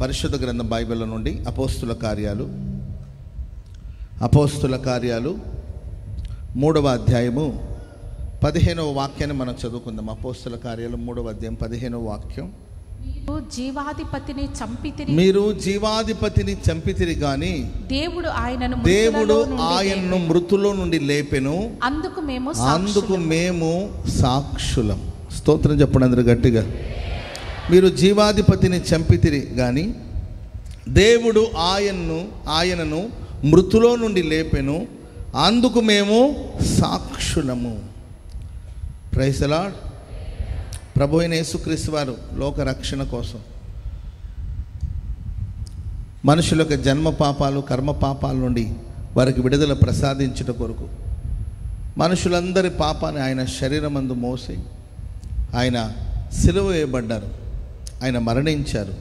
పరిశుద్ధ గ్రంథం బైబిల్ నుండి అపోస్తుల కార్యాలు 3వ అధ్యాయము 15వ వాక్యాన్ని మనం చదువుకుందాం. అపోస్తుల కార్యాలు 3వ అధ్యాయం 15వ వాక్యం. మీరు జీవాధిపతిని చంపితిరి గాని దేవుడు ఆయనను మృతుల్లో నుండి లేపెను, అందుకు మేము సాక్షులం. స్తోత్రం చెప్పండి అందరూ గట్టిగా. మీరు జీవాధిపతిని చంపితిరి గాని దేవుడు ఆయనను మృతులో నుండి లేపెను, అందుకు మేము సాక్షులము. Praise the lord. ప్రభు అయిన యేసుక్రీస్తు వారు లోక రక్షణ కోసం మనుషుల యొక్క జన్మ పాపాలు కర్మ పాపాల నుండి వారికి విడుదల ప్రసాదించుట కొరకు మనుషులందరి పాపాన్ని ఆయన శరీరమందు మోసి ఆయన సిలువ వేయబడ్డారు, ఆయన మరణించారు,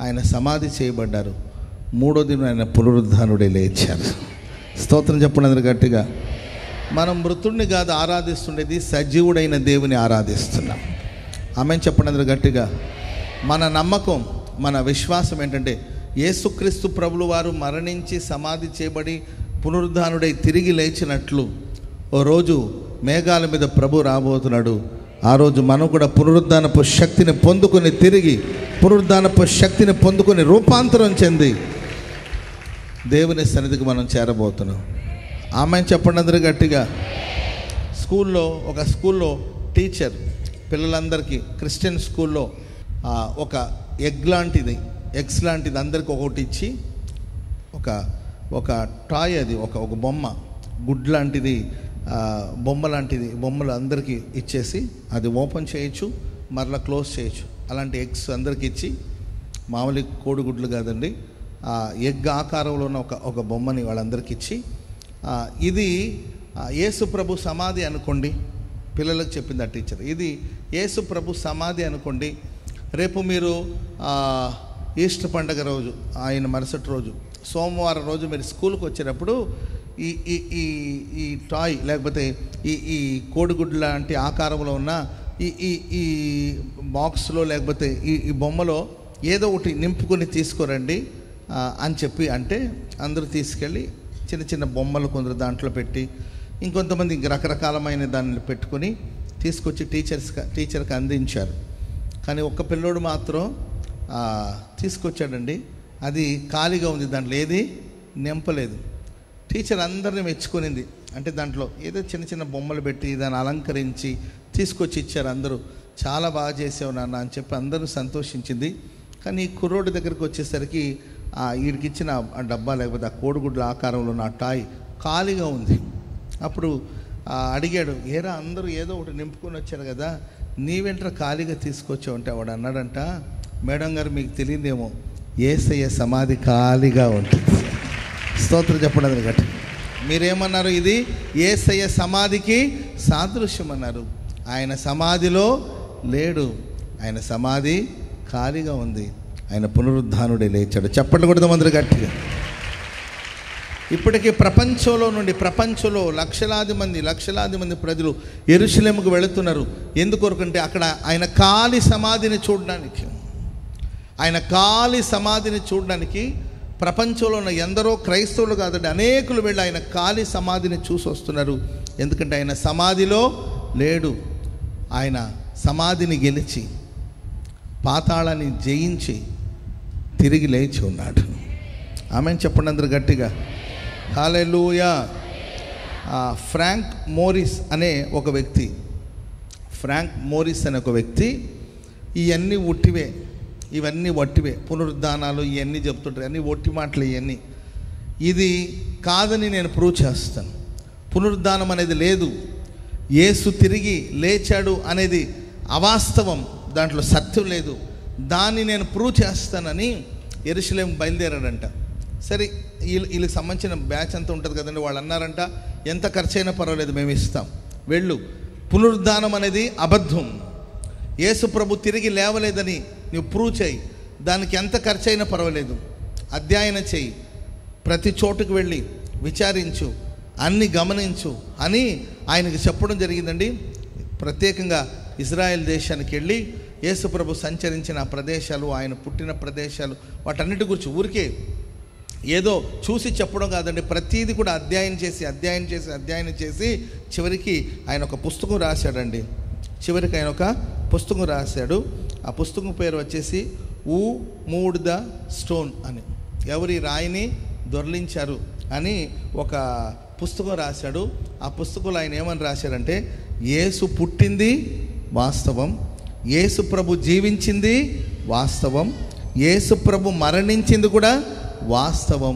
ఆయన సమాధి చేయబడ్డారు. 3వ దినం ఆయన పునరుద్ధానుడే లేచారు. స్తోత్రం చెప్పండి అందరూ గట్టిగా. మనం మృతుడిని కాదు ఆరాధిస్తుండేది, సజీవుడైన దేవుని ఆరాధిస్తున్నాం. ఆమేన్ చెప్పండి అందరూ గట్టిగా. మన నమ్మకం, మన విశ్వాసం ఏంటంటే యేసుక్రీస్తు ప్రభులు వారు మరణించి సమాధి చేయబడి పునరుద్ధానుడై తిరిగి లేచినట్లు ఓ రోజు మేఘాల మీద ప్రభు రాబోతున్నాడు. ఆ రోజు మనం కూడా పునరుద్ధానపు శక్తిని పొందుకొని తిరిగి పునరుద్ధానపు శక్తిని పొందుకొని రూపాంతరం చెంది దేవుని సన్నిధికి మనం చేరబోతున్నాం. ఆమెను చెప్పండి అందరూ గట్టిగా. ఒక స్కూల్లో టీచర్ పిల్లలందరికీ క్రిస్టియన్ స్కూల్లో ఒక ఎగ్స్ లాంటిది అందరికీ ఒకటి ఇచ్చి ఒక టాయ్, అది ఒక బొమ్మ, గుడ్ లాంటిది, బొమ్మ లాంటిది, బొమ్మలు అందరికీ ఇచ్చేసి అది ఓపెన్ చేయొచ్చు, మరలా క్లోజ్ చేయొచ్చు. అలాంటి ఎగ్స్ అందరికీ ఇచ్చి, మామూలు కోడిగుడ్లు కాదండి, ఎగ్ ఆకారంలో ఉన్న ఒక బొమ్మని వాళ్ళందరికీ ఇచ్చి, ఇది యేసు ప్రభు సమాధి అనుకోండి. పిల్లలకు చెప్పింది ఆ టీచర్, ఇది యేసు ప్రభు సమాధి అనుకోండి. రేపు మీరు ఈస్టర్ పండగ రోజు, ఆయన మరుసటి రోజు సోమవారం రోజు మీరు స్కూల్కి వచ్చేటప్పుడు ఈ టాయ్ లేకపోతే ఈ కోడిగుడ్డు లాంటి ఆకారంలో ఉన్న ఈ బాక్స్లో లేకపోతే ఈ బొమ్మలో ఏదో ఒకటి నింపుకొని తీసుకురండి అని చెప్పి అంటే అందరూ తీసుకెళ్ళి చిన్న చిన్న బొమ్మలు కొందరు దాంట్లో పెట్టి, ఇంకొంతమంది రకరకాలమైన దాన్ని పెట్టుకొని తీసుకొచ్చి టీచర్కి అందించారు. కానీ ఒక్క పిల్లోడు మాత్రం తీసుకొచ్చాడండి, అది ఖాళీగా ఉంది, దాంట్లో ఏది నింపలేదు. టీచర్ అందరిని మెచ్చుకునింది. అంటే దాంట్లో ఏదో చిన్న చిన్న బొమ్మలు పెట్టి దాన్ని అలంకరించి తీసుకొచ్చి ఇచ్చారు. అందరూ చాలా బాగా చేసావు నాన్న అని చెప్పి అందరూ సంతోషించింది. కానీ ఈ కుర్రోడి దగ్గరికి వచ్చేసరికి వీడికి ఇచ్చిన ఆ డబ్బా లేకపోతే ఆ కోడిగుడ్ల ఆకారంలో ఉన్న ఆ టాయ్ ఖాళీగా ఉంది. అప్పుడు అడిగాడు, ఏరా అందరూ ఏదో ఒకటి నింపుకొని వచ్చారు కదా, నీవెంట్రా ఖాళీగా తీసుకొచ్చావు అంటే వాడు అన్నాడంట, మేడం గారు మీకు తెలియదేమో, యేసయ్య సమాధి ఖాళీగా ఉంటుంది. స్తోత్రం చెప్పండి అది గట్టి. మీరేమన్నారు? ఇది యేసయ్య సమాధికి సాదృశ్యం అన్నారు. ఆయన సమాధిలో లేడు, ఆయన సమాధి ఖాళీగా ఉంది, ఆయన పునరుద్ధానుడే లేచాడు. చెప్పండి కూడా అందరూ గట్టిగా. ఇప్పటికీ ప్రపంచంలో లక్షలాది మంది ప్రజలు యెరూషలేముకు వెళుతున్నారు. ఎందుకొరకంటే అక్కడ ఆయన ఖాళీ సమాధిని చూడడానికి ప్రపంచంలో ఉన్న ఎందరో క్రైస్తవులు కాదండి, అనేకులు వెళ్ళి ఆయన ఖాళీ సమాధిని చూసి వస్తున్నారు. ఎందుకంటే ఆయన సమాధిలో లేడు, ఆయన సమాధిని గెలిచి పాతాళాన్ని జయించి తిరిగి లేచి ఉన్నాడు. ఆమెను చెప్పండి అందరూ గట్టిగా. హల్లెలూయా. ఫ్రాంక్ మోరిస్ అనే ఒక వ్యక్తి ఇవన్నీ వట్టివే పునరుద్ధానాలు ఇవన్నీ చెప్తుంటారు, అన్నీ ఒట్టి మాటలు. ఇది కాదని నేను ప్రూవ్ చేస్తాను. పునరుద్ధానం అనేది లేదు, యేసు తిరిగి లేచాడు అనేది అవాస్తవం, దాంట్లో సత్యం లేదు, దాన్ని నేను ప్రూవ్ చేస్తానని యెరూషలేము బయలుదేరాడంట. సరే, వీళ్ళకి సంబంధించిన బ్యాచ్ అంతా ఉంటుంది కదండి, వాళ్ళు అన్నారంట, ఎంత ఖర్చైనా పర్వాలేదు మేము ఇస్తాం, వెళ్ళు, పునరుద్ధానం అనేది అబద్ధం, యేసు ప్రభు తిరిగి లేవలేదని నువ్వు ప్రూవ్ చేయి, దానికి ఎంత ఖర్చైనా పర్వాలేదు, అధ్యయనం చేయి, ప్రతి చోటుకు వెళ్ళి విచారించు, అన్ని గమనించు అని ఆయనకి చెప్పడం జరిగిందండి. ప్రత్యేకంగా ఇజ్రాయెల్ దేశానికి వెళ్ళి యేసు ప్రభు సంచరించిన ప్రదేశాలు, ఆయన పుట్టిన ప్రదేశాలు, వాటన్నిటి గురించి ఊరికే ఏదో చూసి చెప్పడం కాదండి, ప్రతీది కూడా అధ్యయనం చేసి చివరికి ఆయన ఒక పుస్తకం రాశాడండి. చివరికి ఆయన ఒక పుస్తకం రాశాడు. ఆ పుస్తకం పేరు వచ్చేసి ఊ మూడ్ ద స్టోన్ అని, ఎవరి రాయిని దొర్లించారు అని ఒక పుస్తకం రాశాడు. ఆ పుస్తకంలో ఆయన ఏమని రాశాడంటే, యేసు పుట్టింది వాస్తవం, యేసు ప్రభు జీవించింది వాస్తవం, యేసు ప్రభు మరణించింది కూడా వాస్తవం,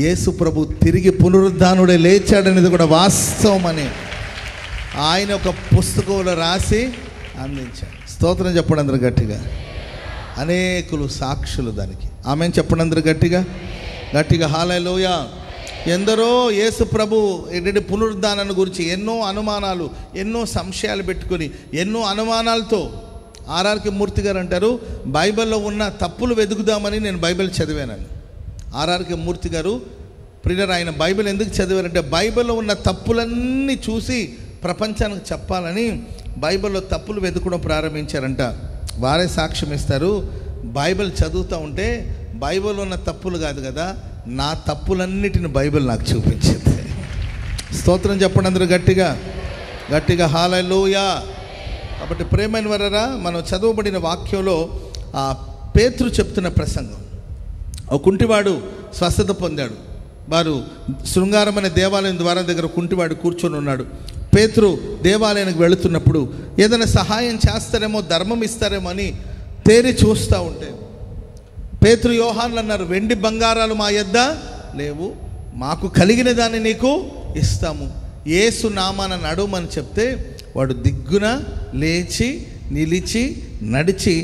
యేసు ప్రభు తిరిగి పునరుద్ధానుడే లేచాడనేది కూడా వాస్తవం అని ఆయన ఒక పుస్తకంలో రాసి అందించాడు. స్తోత్రం చెప్పండి అందరూ గట్టిగా. అనేకులు సాక్షులు దానికి. ఆమెను చెప్పండి అందరూ గట్టిగా హల్లెలూయా. ఎందరో యేసు ప్రభు ఏంటంటే పునరుద్ధానాన్ని గురించి ఎన్నో అనుమానాలు, ఎన్నో సంశయాలు పెట్టుకొని, ఎన్నో అనుమానాలతో ఆర్ఆర్కే మూర్తి గారు అంటారు, బైబిల్లో ఉన్న తప్పులు వెతుకుదామని నేను బైబిల్ చదివానని. ఆర్ఆర్కే మూర్తి గారు ప్రియులారా, ఆయన బైబిల్ ఎందుకు చదివారంటే, బైబిల్లో ఉన్న తప్పులన్నీ చూసి ప్రపంచానికి చెప్పాలని బైబిల్లో తప్పులు వెతకడం ప్రారంభించారంట. వారే సాక్ష్యం ఇస్తారు, బైబిల్ చదువుతూ ఉంటే బైబిల్లో ఉన్న తప్పులు కాదు కదా, నా తప్పులన్నిటిని బైబిల్ నాకు చూపించింది. స్తోత్రం చెప్పండి అందరూ గట్టిగా హల్లెలూయా. కాబట్టి ప్రేమైన వారరా, మనం చదవబడిన వాక్యంలో ఆ పేతురు చెప్తున్న ప్రసంగం, ఒక కుంటివాడు స్వస్థత పొందాడు. వారు శృంగారం అనే దేవాలయం ద్వారం దగ్గర కుంటివాడు కూర్చొని ఉన్నాడు. పేతురు దేవాలయానికి వెళుతున్నప్పుడు ఏదైనా సహాయం చేస్తారేమో, ధర్మం ఇస్తారేమో అని తేరి చూస్తూ ఉంటే పేతురు యోహాన్లు అన్నారు, వెండి బంగారాలు మా యొద్ద లేవు, మాకు కలిగిన దాన్ని నీకు ఇస్తాము, యేసు నామాన నడుమని చెప్తే వాడు దిగ్గున లేచి నిలిచి నడిచి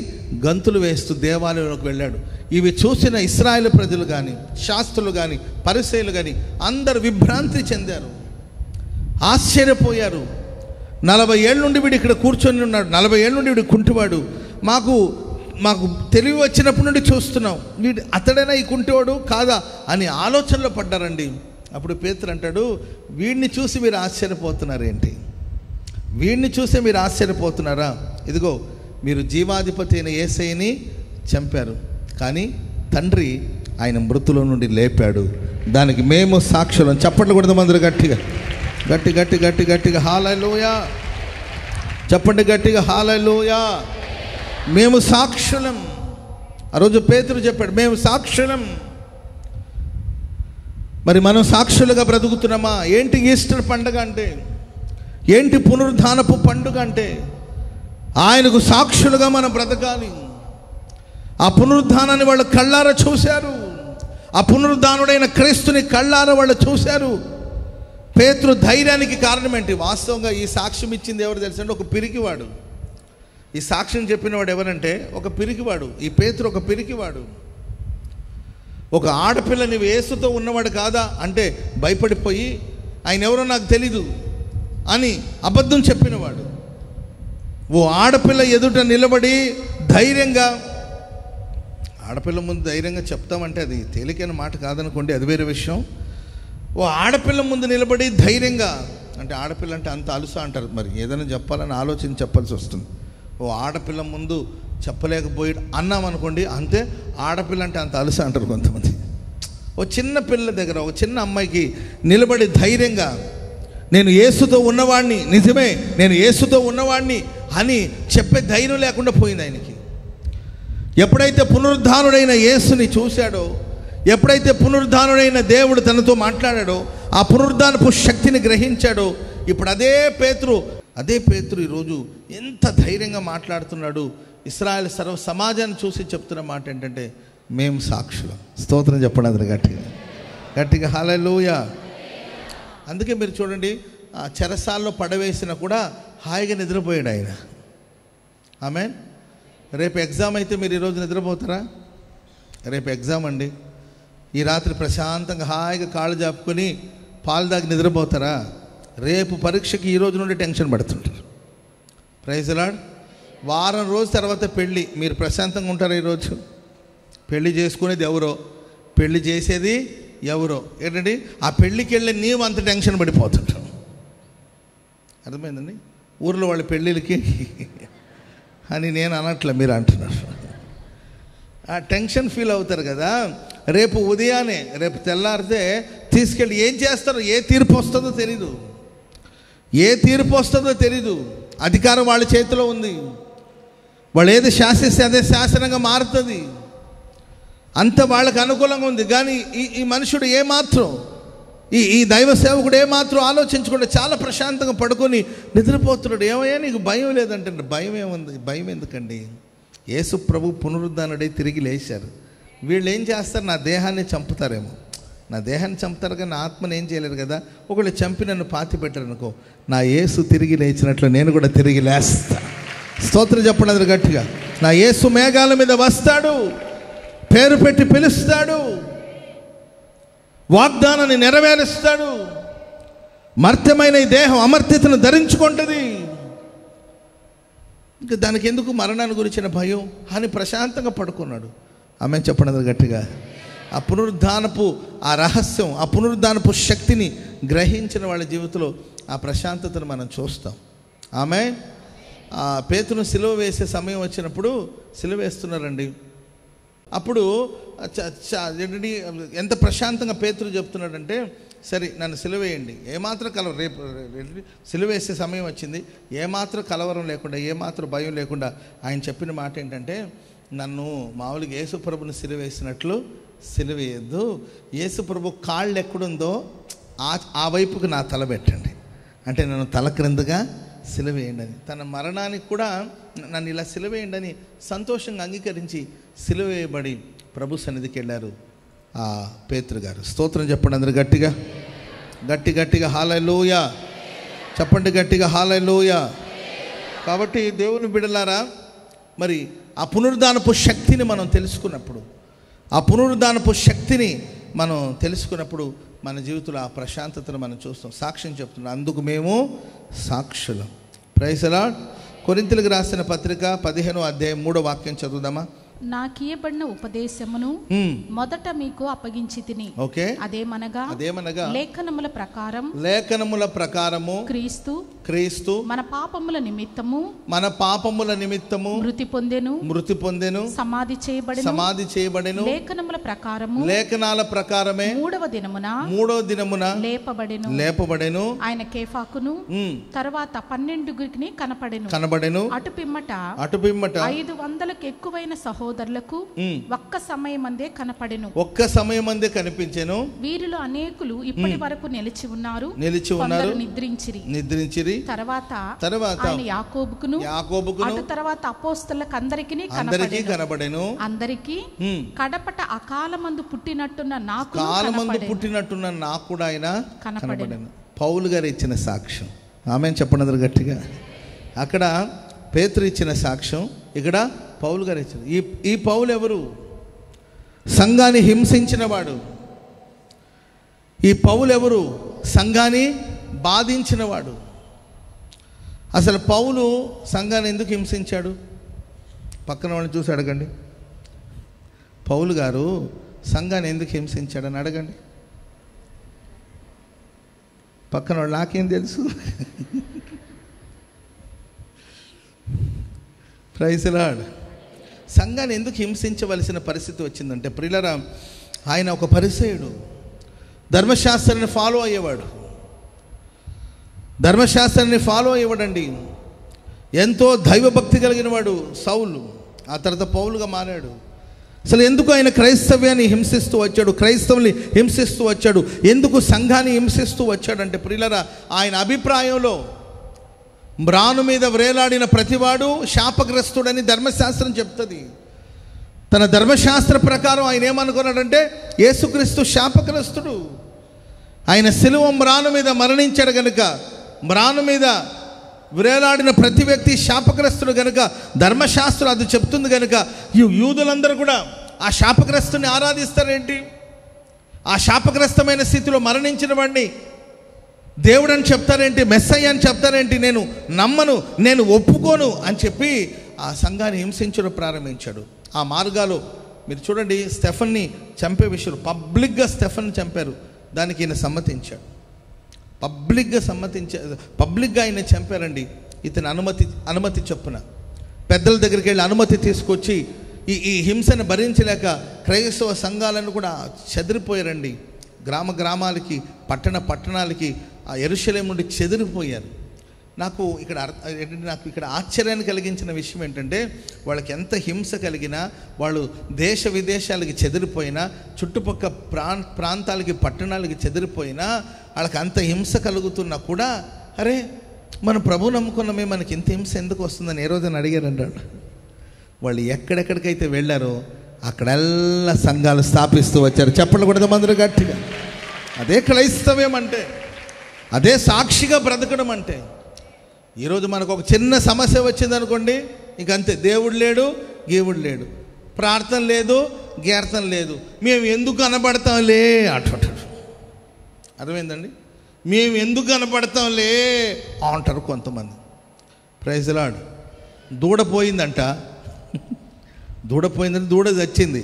గంతులు వేస్తూ దేవాలయంలోకి వెళ్ళాడు. ఇవి చూసిన ఇశ్రాయేలు ప్రజలు కానీ, శాస్త్రులు కానీ, పరిసయ్యులు కానీ అందరు విభ్రాంతి చెందారు, ఆశ్చర్యపోయారు. 40 ఏళ్ళ నుండి వీడు ఇక్కడ కూర్చొని ఉన్నాడు, 40 ఏళ్ళ నుండి వీడు కుంటివాడు, మాకు తెలివి వచ్చినప్పటి నుండి చూస్తున్నాం, వీడు అతడైనా ఈ కుంటివాడు కాదా అని ఆలోచనలో పడ్డారండి. అప్పుడు పేతురు అంటాడు, వీడిని చూసి మీరు ఆశ్చర్యపోతున్నారేంటి? వీడిని చూసే మీరు ఆశ్చర్యపోతున్నారా? ఇదిగో మీరు జీవాధిపతి అయిన యేసయ్యని చంపారు, కానీ తండ్రి ఆయన మృతుల నుండి లేపాడు, దానికి మేము సాక్షులం. చప్పట్లు కొడదాం అందరూ గట్టిగా హల్లెలూయా. చెప్పండి గట్టిగా హల్లెలూయా. మేము సాక్షులం. ఆ రోజు పేతురు చెప్పాడు, మేము సాక్షులం. మరి మనం సాక్షులుగా బ్రతుకుతున్నామా? ఏంటి ఈస్టర్ పండుగ అంటే? ఏంటి పునరుద్ధానపు పండుగ అంటే? ఆయనకు సాక్షులుగా మనం బ్రతకాలి. ఆ పునరుద్ధానాన్ని వాళ్ళు కళ్ళారా చూశారు, ఆ పునరుద్ధానుడైన క్రీస్తుని కళ్ళారా వాళ్ళు చూశారు. పేతురు ధైర్యానికి కారణం ఏంటి? వాస్తవంగా ఈ సాక్ష్యం ఇచ్చింది ఎవరు తెలుసంటే, ఒక పిరికివాడు. ఈ సాక్ష్యం చెప్పినవాడు ఎవరంటే ఒక పిరికివాడు. ఈ పేతురు ఒక పిరికివాడు. ఒక ఆడపిల్ల నీవు యేసుతో ఉన్నవాడు కాదా అంటే భయపడిపోయి ఆయన ఎవరో నాకు తెలీదు అని అబద్ధం చెప్పినవాడు. ఓ ఆడపిల్ల ఎదుట నిలబడి ధైర్యంగా, ఆడపిల్ల ముందు ధైర్యంగా చెప్తామంటే అది తేలికైన మాట కాదనుకోండి, అది వేరే విషయం. ఓ ఆడపిల్ల ముందు నిలబడి ధైర్యంగా, అంటే ఆడపిల్ల అంటే అంత అలుసా అంటారు, మరి ఏదైనా చెప్పాలని ఆలోచించి చెప్పాల్సి వస్తుంది. ఓ ఆడపిల్ల ముందు చెప్పలేకపోయి అన్నామనుకోండి, అంతే, ఆడపిల్ల అంటే అంత అలుసా అంటారు కొంతమంది. ఓ చిన్న పిల్ల దగ్గర ఒక చిన్న అమ్మాయికి నిలబడి ధైర్యంగా, నేను యేసుతో ఉన్నవాడిని, నిజమే నేను యేసుతో ఉన్నవాడిని అని చెప్పే ధైర్యం లేకుండా పోయింది ఆయనకి. ఎప్పుడైతే పునరుద్ధానుడైన యేసుని చూశాడో, ఎప్పుడైతే పునరుద్ధానుడైన దేవుడు తనతో మాట్లాడాడో, ఆ పునరుద్ధానపు శక్తిని గ్రహించాడో, ఇప్పుడు అదే పేతురు ఈరోజు ఎంత ధైర్యంగా మాట్లాడుతున్నాడు. ఇశ్రాయేలు సర్వ సమాజాన్ని చూసి చెప్తున్న మాట ఏంటంటే, మేము సాక్షులం. స్తోత్రం చెప్పండి అందరూ గట్టిగా హల్లెలూయా. అందుకే మీరు చూడండి, ఆ చెరసాల్లో పడవేసినా కూడా హాయిగా నిద్రపోయాడు ఆయన. ఆమేన్. రేపు ఎగ్జామ్ అయితే మీరు ఈరోజు నిద్రపోతారా? రేపు ఎగ్జామ్ అండి, ఈ రాత్రి ప్రశాంతంగా హాయిగా కాళ్ళు జాపుకొని పాలు దాగి నిద్రపోతారా? రేపు పరీక్షకి ఈ రోజు నుండి టెన్షన్ పడుతుంటారు. Praise the Lord. వారం రోజు తర్వాత పెళ్ళి, మీరు ప్రశాంతంగా ఉంటారా? ఈరోజు పెళ్ళి చేసుకునేది ఎవరో, పెళ్ళి చేసేది ఎవరో. ఏంటండి, ఆ పెళ్ళికి వెళ్ళి నీవు అంత టెన్షన్ పడిపోతుంటావు. అర్థమైందండి? ఊర్లో వాళ్ళ పెళ్ళిళ్ళకి అని నేను అనట్లే, మీరు అంటున్నారు. ఆ టెన్షన్ ఫీల్ అవుతారు కదా. రేపు ఉదయాన్నే, రేపు తెల్లారితే తీసుకెళ్ళి ఏం చేస్తారో, ఏ తీర్పు వస్తుందో తెలీదు, ఏ తీర్పు వస్తుందో తెలీదు. అధికారం వాళ్ళ చేతిలో ఉంది. వాళ్ళు ఏది శాసిస్తే అదే శాసనంగా మారుతుంది. అంత వాళ్ళకి అనుకూలంగా ఉంది. కానీ ఈ మనుషుడు ఏమాత్రం, ఈ దైవ సేవకుడు ఏమాత్రం ఆలోచించకుండా చాలా ప్రశాంతంగా పడుకొని నిద్రపోతున్నాడు. ఏమయ్యా నీకు భయం లేదంటే, భయం ఏముంది, భయం ఎందుకండి? యేసు ప్రభు పునరుద్ధానుడై తిరిగి లేచారు. వీళ్ళు ఏం చేస్తారు? నా దేహాన్ని చంపుతారేమో, నా దేహాన్ని చంపుతారు కానీ నా ఆత్మని ఏం చేయలేరు కదా. ఒకళ్ళు చంపి నన్ను పాతి పెట్టారు అనుకో, నా యేసు తిరిగి లేచినట్లు నేను కూడా తిరిగి లేస్తా. స్తోత్రం చెప్పండి అందరు గట్టిగా. నా యేసు మేఘాల మీద వస్తాడు, పేరు పెట్టి పిలుస్తాడు, వాగ్దానాన్ని నెరవేరుస్తాడు. మర్త్యమైన ఈ దేహం అమర్త్యతను ధరించుకుంటుంది. ఇంకా దానికి ఎందుకు మరణాన్ని గురించిన భయం అని ప్రశాంతంగా పడుకున్నాడు. ఆమె చెప్పండి అందరు గట్టిగా. ఆ పునరుద్ధానపు ఆ రహస్యం, ఆ పునరుద్ధానపు శక్తిని గ్రహించిన వాళ్ళ జీవితంలో ఆ ప్రశాంతతను మనం చూస్తాం. ఆమె ఆ పేతురును సిలువ వేసే సమయం వచ్చినప్పుడు సిలువ వేస్తున్నారండి. అప్పుడు ఎంత ప్రశాంతంగా పేతురు చెప్తున్నాడంటే, సరే నన్ను సిలువ వేయండి, ఏమాత్రం కలవరం, రేపు సిలువ వేసే సమయం వచ్చింది, ఏమాత్రం కలవరం లేకుండా, ఏమాత్రం భయం లేకుండా ఆయన చెప్పిన మాట ఏంటంటే, నన్ను మామూలుగా యేసుప్రభుని సిలువ వేసినట్లు సిలువ వేయద్దు, యేసుప్రభు కాళ్ళు ఎక్కడుందో ఆ వైపుకు నా తల పెట్టండి, అంటే నన్ను తల క్రిందగా సిలువ వేయండి అని. తన మరణానికి కూడా నన్ను ఇలా సిలువ వేయండి అని సంతోషంగా అంగీకరించి సిలువ వేయబడి ప్రభు సన్నిధికి వెళ్ళారు ఆ పేతురు గారు. స్తోత్రం చెప్పండి అందరు గట్టిగా, గట్టిగా హల్లెలూయా చెప్పండి, గట్టిగా హల్లెలూయా. కాబట్టి దేవుని బిడ్డలారా, మరి ఆ పునరుద్ధానపు శక్తిని మనం తెలుసుకున్నప్పుడు, ఆ పునరుద్ధానపు శక్తిని మనం తెలుసుకున్నప్పుడు మన జీవితంలో ఆ ప్రశాంతతను మనం చూస్తాం. సాక్ష్యం చెప్తున్నాం, అందుకు మేము సాక్షులం. Praise the lord. కొరింథీయులకు రాసిన పత్రిక 15వ అధ్యాయం 3వ వాక్యం చదువుదామా. నాకియబడిన ఉపదేశమును మొదట మీకు అప్పగించి తిని, అదేమనగా లేఖనముల ప్రకారము క్రీస్తు మన పాపముల నిమిత్తము మృతి పొందెను సమాధి చేయబడెను లేఖనాల ప్రకారమే మూడవ దినమున లేపబడెను ఆయన కేఫాకును తర్వాత 12 కనపడెను అటు పిమ్మట 500కు ఎక్కువైన సహోదరులకు ఒక్క సమయమందే కనిపించెను. వీరిలో అనేకులు ఇప్పటి వరకు నిలిచి ఉన్నారు, నిద్రించిరి. తర్వాత ఆయన యాకోబుకును అటు తర్వాత అపోస్తలులకు అందరికీ కనబడెను. అందరికీ కడపట అకాలమందు పుట్టినట్టున్న నాకు కూడా ఆయన కనబడెను. పౌలు గారు ఇచ్చిన సాక్ష్యం. ఆమె చెప్పండి గట్టిగా. అక్కడ పేతురు ఇచ్చిన సాక్ష్యం, ఇక్కడ పౌలు గారు ఇచ్చారు. ఈ పౌలు ఎవరు? సంఘాన్ని హింసించినవాడు. ఈ పౌలు ఎవరు? సంఘాన్ని బాధించినవాడు. అసలు పౌలు సంఘాన్ని ఎందుకు హింసించాడు? పక్కన వాళ్ళని చూసి అడగండి. పౌలు గారు సంఘాన్ని ఎందుకు హింసించాడని అడగండి. పక్కన వాళ్ళు నాకేం తెలుసు. Praise the Lord. సంఘాన్ని ఎందుకు హింసించవలసిన పరిస్థితి వచ్చిందంటే, ప్రియులారా, ఆయన ఒక పరిసయ్యుడు, ధర్మశాస్త్రాన్ని ఫాలో అయ్యేవాడండి. ఎంతో దైవభక్తి కలిగిన వాడు సౌలు. ఆ తర్వాత పౌలుగా మారాడు. అసలు ఎందుకు ఆయన క్రైస్తవ్యాన్ని హింసిస్తూ వచ్చాడు, క్రైస్తవుల్ని హింసిస్తూ వచ్చాడు, ఎందుకు సంఘాన్ని హింసిస్తూ వచ్చాడంటే, ప్రియులారా, ఆయన అభిప్రాయంలో మ్రాను మీద వ్రేలాడిన ప్రతివాడు శాపగ్రస్తుడని ధర్మశాస్త్రం చెప్తుంది. తన ధర్మశాస్త్ర ప్రకారం ఆయన ఏమనుకున్నాడంటే, యేసుక్రీస్తు శాపగ్రస్తుడు. ఆయన సిలువ మ్రాను మీద మరణించాడు కనుక, మ్రాను మీద వ్రేలాడిన ప్రతి వ్యక్తి శాపగ్రస్తుడు కనుక, ధర్మశాస్త్రం అది చెప్తుంది కనుక యూదులందరూ కూడా ఆ శాపగ్రస్తుని ఆరాధిస్తారేంటి? ఆ శాపగ్రస్తమైన స్థితిలో మరణించిన వాడిని దేవుడు అని చెప్తారేంటి? మెస్సయ్య అని చెప్తారేంటి? నేను నమ్మను, నేను ఒప్పుకోను అని చెప్పి ఆ సంఘాన్ని హింసించడం ప్రారంభించాడు. ఆ మార్గాలు మీరు చూడండి, స్టెఫన్ని చంపే విషయం పబ్లిక్గా స్టెఫన్ చంపారు. దానికి ఈయన సమ్మతించాడు. పబ్లిక్గా ఆయన చంపారండి. ఇతని అనుమతి చొప్పున పెద్దల దగ్గరికి వెళ్ళి అనుమతి తీసుకొచ్చి ఈ హింసను భరించలేక క్రైస్తవ సంఘాలను కూడా చెదిరిపోయారండి. గ్రామాలకి పట్టణాలకి ఆ యెరూషలేము నుండి చెదిరిపోయారు. నాకు ఇక్కడ ఆశ్చర్యాన్ని కలిగించిన విషయం ఏంటంటే, వాళ్ళకి ఎంత హింస కలిగినా, వాళ్ళు దేశ విదేశాలకి చెదిరిపోయినా, చుట్టుపక్కల ప్రాంతాలకి పట్టణాలకి చెదిరిపోయినా, వాళ్ళకి అంత హింస కలుగుతున్నా కూడా, అరే మనం ప్రభువు నమ్ముకున్నామే, మనకి ఇంత హింస ఎందుకు వస్తుందని ఏ రోజున అడిగారంటాడు. వాళ్ళు ఎక్కడెక్కడికైతే వెళ్ళారో అక్కడెల్లా సంఘాలు స్థాపిస్తూ వచ్చారు. చెప్పలు కూడా అందరూ గట్టిగా. అదే క్రైస్తవ్యం అంటే, అదే సాక్షిగా బ్రతకడం అంటే. ఈరోజు మనకు ఒక చిన్న సమస్య వచ్చిందనుకోండి, ఇంక అంతే, దేవుడు లేడు, గీవుడు లేడు, ప్రార్థన లేదు, గీర్తన లేదు, మేము ఎందుకు కనబడతాంలే అంటారు. అర్థమైందండి? మేము ఎందుకు కనబడతాంలే అంటారు కొంతమంది. Praise the Lord. దూడ పోయిందంట, దూడ చచ్చింది.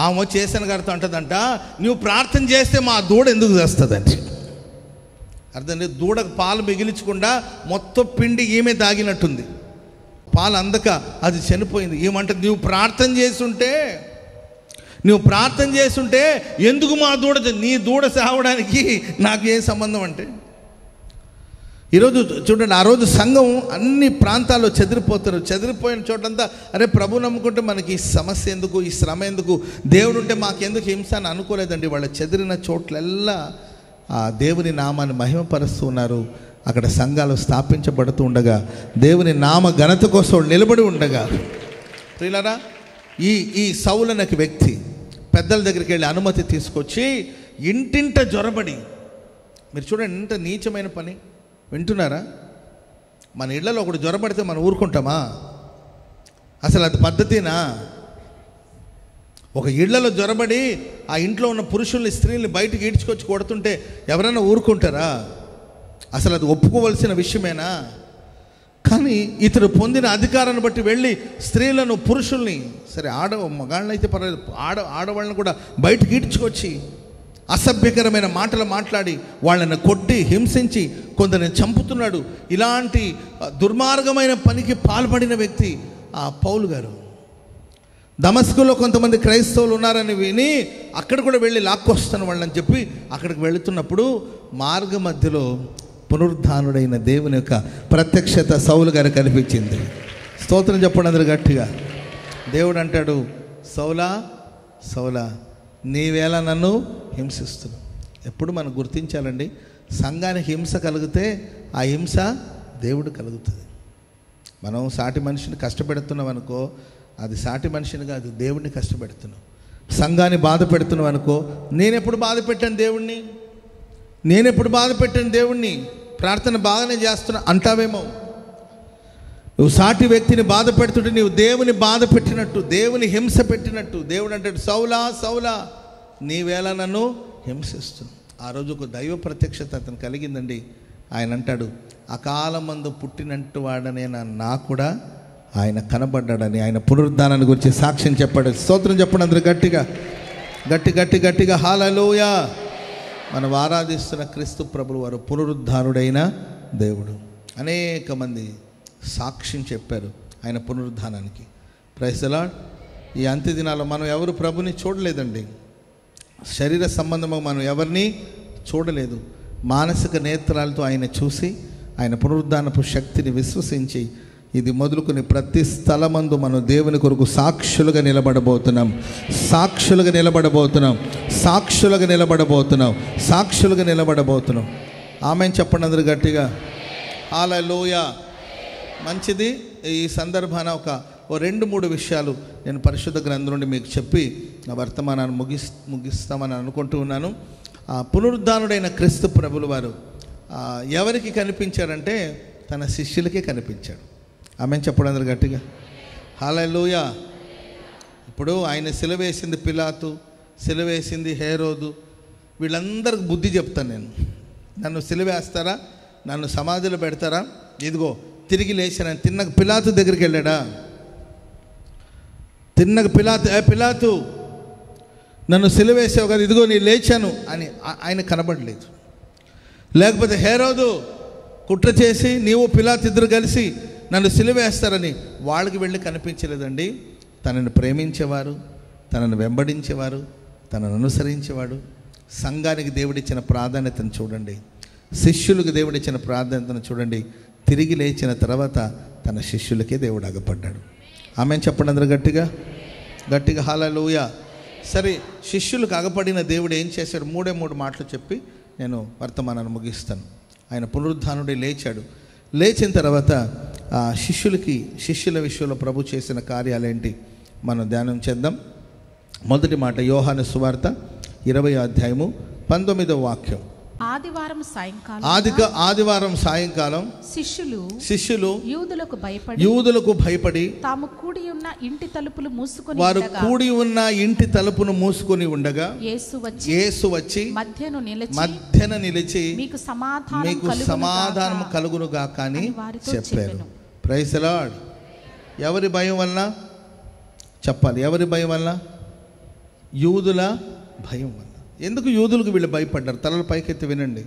ఆమె చేసిన గారితో అంటదంట, నువ్వు ప్రార్థన చేస్తే మా దూడ ఎందుకు చేస్తుందంటే. అర్థం లేదు. దూడకు పాలు మిగిలించకుండా మొత్తం పిండి ఈమె తాగినట్టుంది. పాలు అందక అది చనిపోయింది. ఏమంటే నువ్వు ప్రార్థన చేస్తుంటే ఎందుకు మా దూడ, నీ దూడ సావడానికి నాకు ఏ సంబంధం అంటే. ఈరోజు చూడండి, ఆ రోజు సంఘం అన్ని ప్రాంతాల్లో చెదిరిపోతారు. చెదిరిపోయిన చోటంతా అరే ప్రభు నమ్ముకుంటే మనకి ఈ సమస్య ఎందుకు, ఈ శ్రమ ఎందుకు, దేవుడు ఉంటే మాకెందుకు హింస అని అనుకోలేదండి. వాళ్ళ చెదిరిన చోట్లెల్లా ఆ దేవుని నామాన్ని మహిమపరుస్తూ ఉన్నారు. అక్కడ సంఘాలు స్థాపించబడుతూ ఉండగా, దేవుని నామ ఘనత కోసం నిలబడి ఉండగా, ప్రియులారా, ఈ సౌలు అనే వ్యక్తి పెద్దల దగ్గరికి వెళ్ళి అనుమతి తీసుకొచ్చి ఇంటింట జొరబడి, మీరు చూడండి ఎంత నీచమైన పని. వింటున్నారా? మన ఇళ్లలో ఒకడు జ్వరపడితే మనం ఊరుకుంటామా? అసలు అది పద్ధతినా? ఒక ఇళ్లలో జ్వరబడి ఆ ఇంట్లో ఉన్న పురుషుల్ని స్త్రీల్ని బయటికి ఈడ్చుకొచ్చి కొడుతుంటే ఎవరైనా ఊరుకుంటారా? అసలు అది ఒప్పుకోవలసిన విషయమేనా? కానీ ఇతడు పొందిన అధికారాన్ని బట్టి వెళ్ళి స్త్రీలను, పురుషుల్ని, సరే మగాళ్ళని అయితే పర్వాలేదు, ఆడవాళ్ళని కూడా బయటికి ఈడ్చుకొచ్చి అసభ్యకరమైన మాటలు మాట్లాడి వాళ్ళని కొట్టి హింసించి కొందరిని చంపుతున్నాడు. ఇలాంటి దుర్మార్గమైన పనికి పాల్పడిన వ్యక్తి ఆ పౌలు గారు. దమస్కులో కొంతమంది క్రైస్తవులు ఉన్నారని విని అక్కడ కూడా వెళ్ళి లాక్కొస్తాను వాళ్ళని చెప్పి అక్కడికి వెళుతున్నప్పుడు మార్గ మధ్యలో పునరుద్ధానుడైన దేవుని యొక్క ప్రత్యక్షత సౌలు గారు కనిపించింది. స్తోత్రం చెప్పండి అందరూ గట్టిగా. దేవుడు అంటాడు, సౌలా సౌలా నీవేళ నన్ను హింసిస్తున్నావు. ఎప్పుడు మనం గుర్తించాలండి, సంఘానికి హింస కలిగితే ఆ హింస దేవుడు కలుగుతుంది. మనం సాటి మనిషిని కష్టపెడుతున్నాం అనుకో, అది సాటి మనిషిని కాదు, దేవుడిని కష్టపెడుతున్నాం. సంఘాన్ని బాధ పెడుతున్నాం అనుకో, నేనెప్పుడు బాధ పెట్టాను దేవుణ్ణి, ప్రార్థన బాగానే చేస్తున్నా అంటావేమో. నువ్వు సాటి వ్యక్తిని బాధ పెడుతుంటే నీవు దేవుని బాధ పెట్టినట్టు, దేవుని హింస పెట్టినట్టు. దేవుడు అంటాడు, సౌలా సౌలా నీవేళ నన్ను హింసిస్తున్నావు. ఆ రోజు ఒక దైవ ప్రత్యక్షత అతను కలిగిందండి. ఆయన అంటాడు, అకాలమందు పుట్టినట్టు వాడనే నా కూడా ఆయన కనబడ్డాడని, ఆయన పునరుద్ధానాన్ని గురించి సాక్ష్యం చెప్పాడు. స్తోత్రం చెప్పండి అందరూ గట్టిగా హల్లెలూయా. మనం ఆరాధిస్తున్న క్రీస్తు ప్రభువు వారు పునరుద్ధానుడైన దేవుడు. అనేక మంది సాక్ష్యం చెప్పారు ఆయన పునరుద్ధానానికి. Praise the lord. ఈ అంత్య దినాల్లో మనం ఎవరు ప్రభుని చూడలేదండి. శరీర సంబంధము మనం ఎవరిని చూడలేదు. మానసిక నేత్రాలతో ఆయన చూసి ఆయన పునరుద్ధానపు శక్తిని విశ్వసించి ఇది మొదలుకొని ప్రతి స్థలమందు మనం దేవుని కొరకు సాక్షులుగా నిలబడబోతున్నాం. ఆమేన్ చెప్పండి అందరూ గట్టిగా. హల్లెలూయా. మంచిది. ఈ సందర్భాన ఒక 2-3 విషయాలు నేను పరిశుద్ధ గ్రంథం నుండి మీకు చెప్పి నా వర్తమానాన్ని ముగిస్తామని అనుకుంటూ ఉన్నాను. పునరుద్ధానుడైన క్రీస్తు ప్రభులు వారు ఎవరికి కనిపించారంటే తన శిష్యులకే కనిపించాడు. ఆమేన్ చెప్పండి అందరూ గట్టిగా. హల్లెలూయా. ఇప్పుడు ఆయన సిలువేసింది పిలాతు, సిలువేసింది హేరోదు, వీళ్ళందరికి బుద్ధి చెప్తాను నేను. నన్ను సిలువేస్తారా, నన్ను సమాధిలో పెడతారా, ఇదిగో తిరిగి లేచాను. తిన్నక పిలాతు దగ్గరికి వెళ్ళాడా? తిన్నక పిలాతు నన్ను సిలువేసావు కదా, ఇదిగో నేను లేచాను అని ఆయన కనబడలేదు. లేకపోతే హేరోదు కుట్ర చేసి నీవు పిలాతు ఇద్దరు కలిసి నన్ను సిలువేస్తారని వాళ్ళకి వెళ్ళి కనిపించలేదండి. తనను ప్రేమించేవారు, తనను వెంబడించేవారు, తనను అనుసరించేవాడు. సంఘానికి దేవుడిచ్చిన ప్రాధాన్యతను చూడండి, శిష్యులకు దేవుడిచ్చిన ప్రాధాన్యతను చూడండి. తిరిగి లేచిన తర్వాత తన శిష్యులకే దేవుడు అగపడ్డాడు. ఆమె చెప్పండి అందరూ గట్టిగా గట్టిగా హల్లెలూయా. సరే, శిష్యులకు అగపడిన దేవుడు ఏం చేశాడు? మూడే మాటలు చెప్పి నేను వర్తమానాన్ని ముగిస్తాను. ఆయన పునరుద్ధానుడి లేచాడు. లేచిన తర్వాత శిష్యుల విషయంలో ప్రభు చేసిన కార్యాలేంటి మనం ధ్యానం చేద్దాం. మొదటి మాట యోహాను సువార్త 20వ అధ్యాయము 19వ వాక్యం. ఆదివారం సాయంకాలం శిష్యులు యూదులకు భయపడి తాము కూడి ఉన్న ఇంటి తలుపులు మూసుకొని వారు కూడి ఉన్న ఇంటి తలుపును మూసుకొని ఉండగా యేసు వచ్చి మధ్యన నిలిచి మీకు సమాధానం కలుగును గాక అని చెప్పారు. Praise the Lord. ఎవరి భయం వల్ల చెప్పాలి? ఎవరి భయం వల్ల? యూదుల భయం వల్ల. ఎందుకు యూదులకు వీళ్ళు భయపడ్డారు? తలల పైకెత్తి వినండి.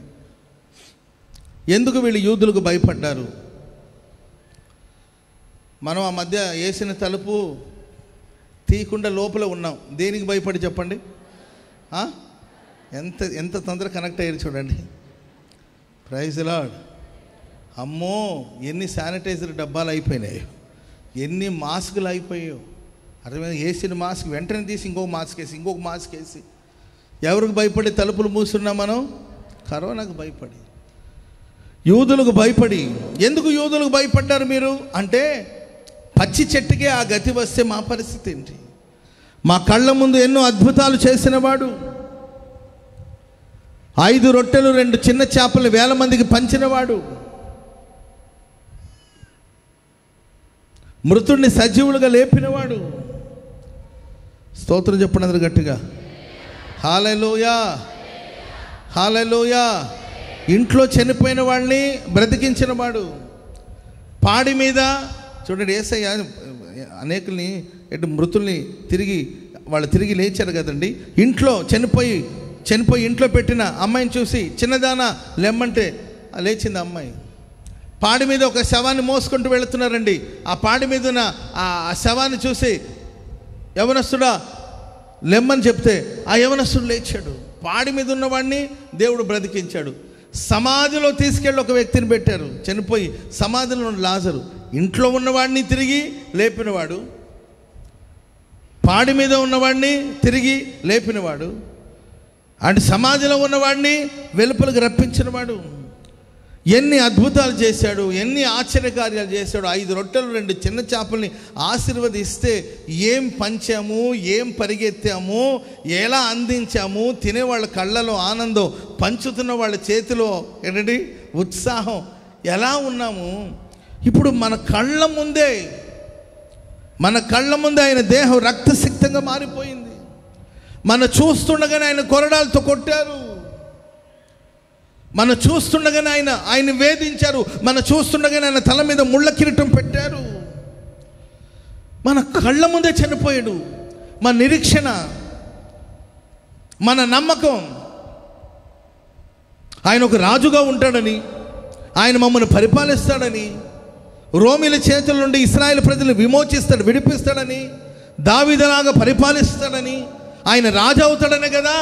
ఎందుకు వీళ్ళు యూదులకు భయపడ్డారు? మనం ఆ మధ్య వేసిన తలుపు తీయకుండా లోపల ఉన్నాం. దేనికి భయపడి చెప్పండి? ఎంత తొందరగా కనెక్ట్ అయ్యారు చూడండి. Praise the Lord. అమ్మో, ఎన్ని శానిటైజర్ డబ్బాలు అయిపోయినాయో, ఎన్ని మాస్కులు అయిపోయాయో. అర్థమైంది? వేసిన మాస్క్ వెంటనే తీసి ఇంకొక మాస్క్ వేసి ఎవరికి భయపడి తలుపులు మూస్తున్నాం మనం? కరోనాకు భయపడి, యూదులకు భయపడి. ఎందుకు యూదులకు భయపడ్డారు మీరు అంటే, పచ్చి చెట్టుకే ఆ గతి వస్తే మా పరిస్థితి ఏంటి? మా కళ్ళ ముందు ఎన్నో అద్భుతాలు చేసినవాడు, 5 రొట్టెలు 2 చిన్న చేపలు 1000 మందికి పంచినవాడు, మృతుడిని సజీవులుగా లేపినవాడు. స్తోత్రం చెప్పండి అందరూ గట్టిగా. హల్లెలూయా, హల్లెలూయా. ఇంట్లో చనిపోయిన వాళ్ళని బ్రతికించిన వాడు. పాడి మీద చూడండి, యేసయ్య అనేకుల్ని మృతుల్ని తిరిగి లేచారు కదండి. ఇంట్లో చనిపోయి ఇంట్లో పెట్టిన అమ్మాయిని చూసి చిన్నదానా లెమ్మంటే లేచింది అమ్మాయి. పాడి మీద ఒక శవాన్ని మోసుకుంటూ వెళుతున్నారండి. ఆ పాడి మీద ఉన్న ఆ శవాన్ని చూసి యవనస్తుడా లెమ్మని చెప్తే ఆ యవనస్తుడు లేచాడు. పాడి మీద ఉన్నవాడిని దేవుడు బ్రతికించాడు. సమాధిలో తీసుకెళ్ళి ఒక వ్యక్తిని పెట్టారు, చనిపోయి సమాధిలో లాజరు. ఇంట్లో ఉన్నవాడిని తిరిగి లేపినవాడు, పాడి మీద ఉన్నవాడిని తిరిగి లేపినవాడు, అండ్ సమాధిలో ఉన్నవాడిని వెలుపలికి రప్పించినవాడు. ఎన్ని అద్భుతాలు చేశాడు, ఎన్ని ఆశ్చర్యకార్యాలు చేశాడు. 5 రొట్టెలు 2 చిన్న చేపల్ని ఆశీర్వదిస్తే ఏం పంచాము, ఏం పరిగెత్తాము, ఎలా అందించాము. తినేవాళ్ళ కళ్ళలో ఆనందం, పంచుతున్న వాళ్ళ చేతిలో ఏంటండి ఉత్సాహం. ఎలా ఉన్నాము? ఇప్పుడు మన కళ్ళ ముందే ఆయన దేహం రక్తసిక్తంగా మారిపోయింది. మనం చూస్తుండగానే ఆయన కొరడాలతో కొట్టారు, మనం చూస్తుండగానే ఆయన వేధించారు, మనం చూస్తుండగానే ఆయన తల మీద ముళ్ళ కిరీటం పెట్టారు. మన కళ్ళ ముందే చనిపోయాడు. మన నిరీక్షణ, మన నమ్మకం ఆయన ఒక రాజుగా ఉంటాడని, ఆయన మమ్మల్ని పరిపాలిస్తాడని, రోమిల చేతుల నుండి ఇశ్రాయేలు ప్రజలను విడిపిస్తాడని, దావీదులాగా పరిపాలిస్తాడని, ఆయన రాజు అవుతాడనే కదా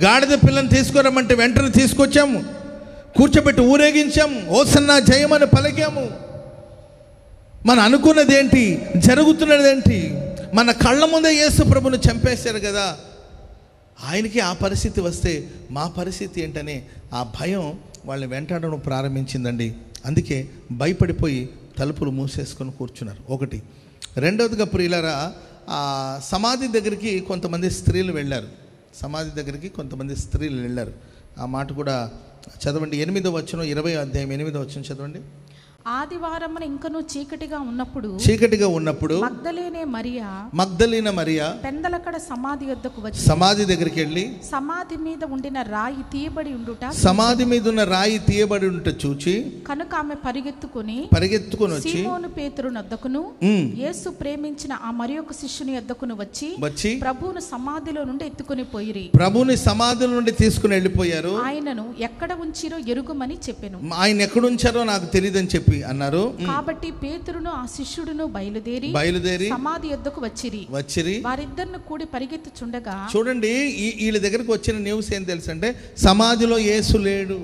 గాడిద పిల్లని తీసుకురమ్మంటే వెంటనే తీసుకొచ్చాము, కూర్చోబెట్టి ఊరేగించాము, హోసన్నా జయమని పలికాము. మనం అనుకున్నది ఏంటి, జరుగుతున్నది ఏంటి? మన కళ్ళ ముందే యేసు ప్రభుని చంపేశారు కదా. ఆయనకి ఆ పరిస్థితి వస్తే మా పరిస్థితి ఏంటనే ఆ భయం వాళ్ళని వెంటాడడం ప్రారంభించిందండి. అందుకే భయపడిపోయి తలుపులు మూసేసుకొని కూర్చున్నారు. ఒకటి. రెండవదిగా ప్రియులారా, ఆ సమాధి దగ్గరికి కొంతమంది స్త్రీలు వెళ్ళారు. ఆ మాట కూడా చదవండి. 8వ వచనం, 20వ అధ్యాయం 8వ వచనం చదవండి. ఆదివారమున ఇంకను చీకటిగా ఉన్నప్పుడు మగ్దలేనే మరియా పెందలకడ సమాధి యొద్దకు వచ్చి సమాధి దగ్గరికి వెళ్ళి సమాధి మీద ఉండిన రాయి తీయబడి ఉండుట చూచి కనుక ఆమె పరిగెత్తుకొని వచ్చి సీమోను పేతురు నొద్దకును యేసు ప్రేమించిన ఆ మరియొక శిష్యుని యొద్దకును వచ్చి ప్రభువును సమాధిలో నుండి ఎత్తుకొని పోయిరి. ప్రభువుని సమాధిలో నుండి తీసుకుని వెళ్ళిపోయారు. ఆయనను ఎక్కడ ఉంచిరో ఎరుగుమని చెప్పెను. ఆయన ఎక్కడ ఉంచారో నాకు తెలియదని చెప్పి చెప్పి అన్నారు. కాబట్టి పేతురును ఆ శిష్యుడును బయలుదేరి సమాధి యొద్దకు వచ్చిరి. వారిద్దరిని కూడి పరిగెత్తుచుండగా, చూడండి వీళ్ళ దగ్గరకు వచ్చిన న్యూస్ ఏం తెలుసు అంటే సమాధిలో యేసు లేడు.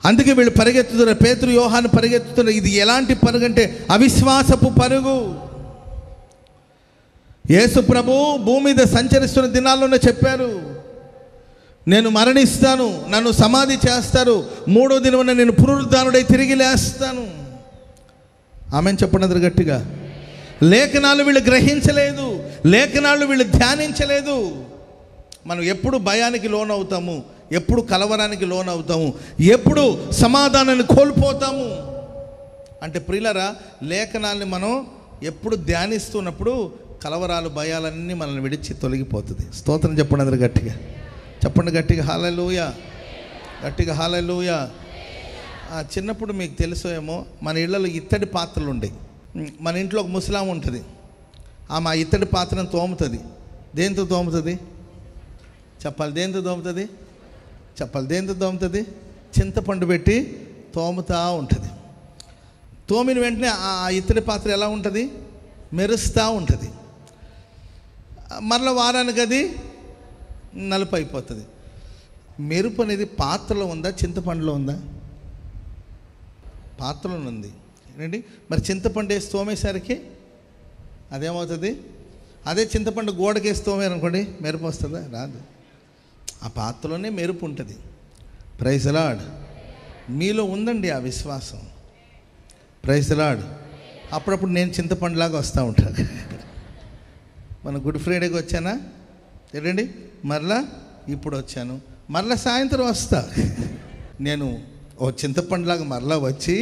అందుకే వీళ్ళు పరిగెత్తుతున్నారు, పేతురు యోహాను పరిగెత్తుతున్నారు. ఇది ఎలాంటి పరుగు అంటే అవిశ్వాసపు పరుగు. యేసు ప్రభు భూమి మీద సంచరిస్తున్న దినాల్లోనే చెప్పారు, నేను మరణిస్తాను, నన్ను సమాధి చేస్తారు, 3వ దినమున నేను పునరుద్ధానుడై తిరిగి లేస్తాను. ఆమెను చెప్పండి గట్టిగా. లేఖనాలు వీళ్ళు గ్రహించలేదు, లేఖనాలు వీళ్ళు ధ్యానించలేదు. మనం ఎప్పుడు భయానికి లోనవుతాము, ఎప్పుడు కలవరానికి లోనవుతాము, ఎప్పుడు సమాధానాన్ని కోల్పోతాము అంటే ప్రియులరా, లేఖనాల్ని మనం ఎప్పుడు ధ్యానిస్తున్నప్పుడు కలవరాలు, భయాలన్నీ మనల్ని విడిచి తొలగిపోతుంది. స్తోత్రం చెప్పండి అందరు గట్టిగా. చెప్పండి గట్టిగా హల్లెలూయా, గట్టిగా హల్లెలూయా. చిన్నప్పుడు మీకు తెలుసో ఏమో, మన ఇళ్లలో ఇత్తడి పాత్రలు ఉండేవి. మన ఇంట్లో ఒక ముసలాం ఉంటుంది, ఆమె ఆ ఇత్తడి పాత్రను తోముతుంది. దేంతో తోముతుంది చెప్పాలి? దేంతో తోముతుంది చెప్పాలి? దేంతో తోముతుంది? చింతపండు పెట్టి తోముతూ ఉంటుంది. తోమిన వెంటనే ఆ ఇత్తడి పాత్ర ఎలా ఉంటుంది? మెరుస్తూ ఉంటుంది. మరలా వారానికి అది నలుపు అయిపోతుంది. మెరుపు అనేది పాత్రలో ఉందా, చింతపండులో ఉందా? పాత్రలో ఉంది. ఏంటండి మరి చింతపండు వేసి తోమేసరికి అదేమవుతుంది? అదే చింతపండు గోడకేసి తోమేరనుకోండి, మెరుపు వస్తుందా? రాదు. ఆ పాత్రలోనే మెరుపు ఉంటుంది. Praise the Lord. మీలో ఉందండి ఆ విశ్వాసం. Praise the Lord. అప్పుడప్పుడు నేను చింతపండులాగా వస్తూ ఉంటాను. మన గుడ్ ఫ్రైడేకి వచ్చానా ఏంటండి, మరలా ఇప్పుడు వచ్చాను, మరలా సాయంత్రం వస్తా. నేను ఓ చింతపండులాగా మరలా వచ్చి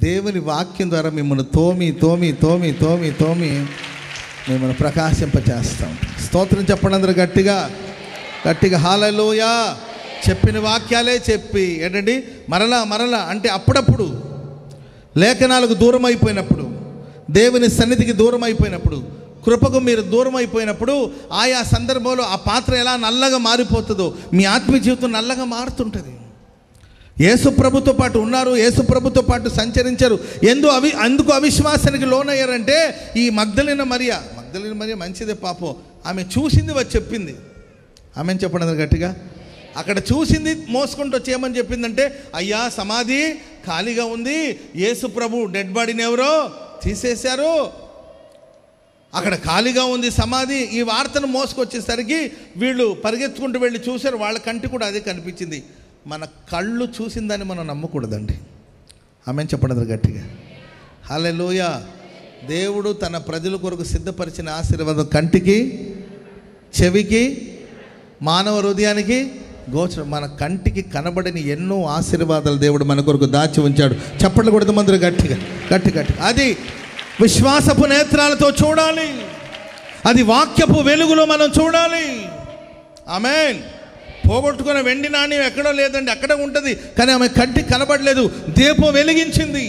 దేవుని వాక్యం ద్వారా మిమ్మల్ని తోమి తోమి తోమి తోమి తోమి మిమ్మల్ని ప్రకాశింపచేస్తాం. స్తోత్రం చెప్పండి అందరూ గట్టిగా, గట్టిగా హల్లెలూయా. చెప్పిన వాక్యాలే చెప్పి ఏంటండి మరలా మరలా అంటే అప్పుడప్పుడు లేఖనాలకు దూరం అయిపోయినప్పుడు, దేవుని సన్నిధికి దూరం అయిపోయినప్పుడు, కృపకు మీరు దూరం అయిపోయినప్పుడు, ఆయా సందర్భంలో ఆ పాత్ర ఎలా నల్లగా మారిపోతుందో మీ ఆత్మీయ జీవితం నల్లగా మారుతుంటుంది. యేసు ప్రభుతో పాటు ఉన్నారు, యేసు ప్రభుతో పాటు సంచరించారు. అందుకు అవిశ్వాసానికి లోనయ్యారంటే ఈ మగ్దలిన మరియ మంచిదే పాపం, ఆమె చూసింది వచ్చి చెప్పింది. ఆమెను చెప్పండి గట్టిగా. అక్కడ చూసింది మోసుకుంటూ వచ్చి ఏమని చెప్పిందంటే, అయ్యా సమాధి ఖాళీగా ఉంది, యేసు ప్రభు డెడ్ బాడీని ఎవరో తీసేశారు, అక్కడ ఖాళీగా ఉంది సమాధి. ఈ వార్తను మోసుకొచ్చేసరికి వీళ్ళు పరిగెత్తుకుంటూ వెళ్ళి చూశారు. వాళ్ళ కంటి కూడా అదే కనిపించింది. మన కళ్ళు చూసిందని మనం నమ్మకూడదండి. ఆమెను చెప్పండి గట్టిగా. హల్లెలూయా. దేవుడు తన ప్రజల కొరకు సిద్ధపరిచిన ఆశీర్వాదం కంటికి, చెవికి, మానవ హృదయానికి గోచరం. మన కంటికి కనబడని ఎన్నో ఆశీర్వాదాలు దేవుడు మన కొరకు దాచి ఉంచాడు. చప్పట్లు కొడుతూ మందరు గట్టిగా గట్టి గట్టి. అది విశ్వాసపు నేత్రాలతో చూడాలి, అది వాక్యపు వెలుగులో మనం చూడాలి. ఆమేన్. పోగొట్టుకున్న వెండి నాణ్యం ఎక్కడో లేదండి, అక్కడ ఉంటుంది, కానీ ఆమె కంటికి కనబడలేదు. దీపం వెలిగించింది.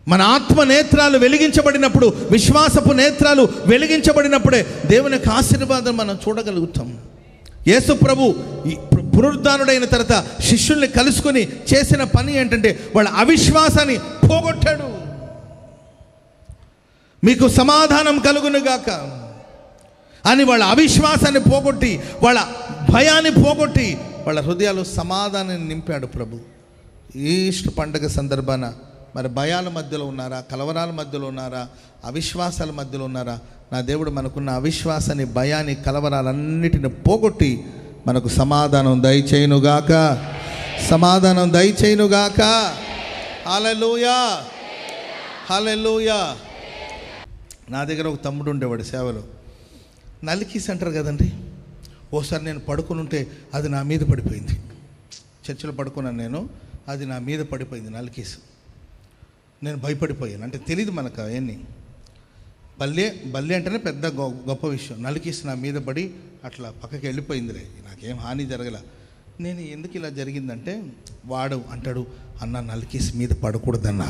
మన ఆత్మ నేత్రాలు వెలిగించబడినప్పుడు, విశ్వాసపు నేత్రాలు వెలిగించబడినప్పుడే దేవుని యొక్క ఆశీర్వాదం మనం చూడగలుగుతాం. యేసు ప్రభు పునరుద్ధానుడైన తర్వాత శిష్యుల్ని కలుసుకొని చేసిన పని ఏంటంటే వాళ్ళ అవిశ్వాసాన్ని పోగొట్టాడు. మీకు సమాధానం కలుగునుగాక అని వాళ్ళ అవిశ్వాసాన్ని పోగొట్టి, వాళ్ళ భయాన్ని పోగొట్టి, వాళ్ళ హృదయాలు సమాధానాన్ని నింపాడు ప్రభు. ఈస్టర్ పండుగ సందర్భాన మరి భయాల మధ్యలో ఉన్నారా, కలవరాల మధ్యలో ఉన్నారా, అవిశ్వాసాల మధ్యలో ఉన్నారా? నా దేవుడు మనకున్న అవిశ్వాసాన్ని, భయాన్ని, కలవరాలన్నిటిని పోగొట్టి మనకు సమాధానం దయచేయునుగాక, సమాధానం దయచేయునుగాక. హల్లెలూయా, హల్లెలూయా. నా దగ్గర ఒక తమ్ముడు ఉండేవాడు సేవలో. నలికీస్ అంటారు కదండి. ఓసారి నేను పడుకుని ఉంటే అది నా మీద పడిపోయింది. చర్చిలో పడుకున్నాను నేను, అది నా మీద పడిపోయింది నలికీస్. నేను భయపడిపోయాను. అంటే తెలియదు మనకు అవన్నీ. బల్లి అంటేనే పెద్ద గొప్ప విషయం. నలికీస్ నా మీద పడి అట్లా పక్కకి వెళ్ళిపోయిందిలే, నాకేం హాని జరగల. నేను ఎందుకు ఇలా జరిగిందంటే వాడు అంటాడు, అన్న నలికీస్ మీద పడకూడదన్నా.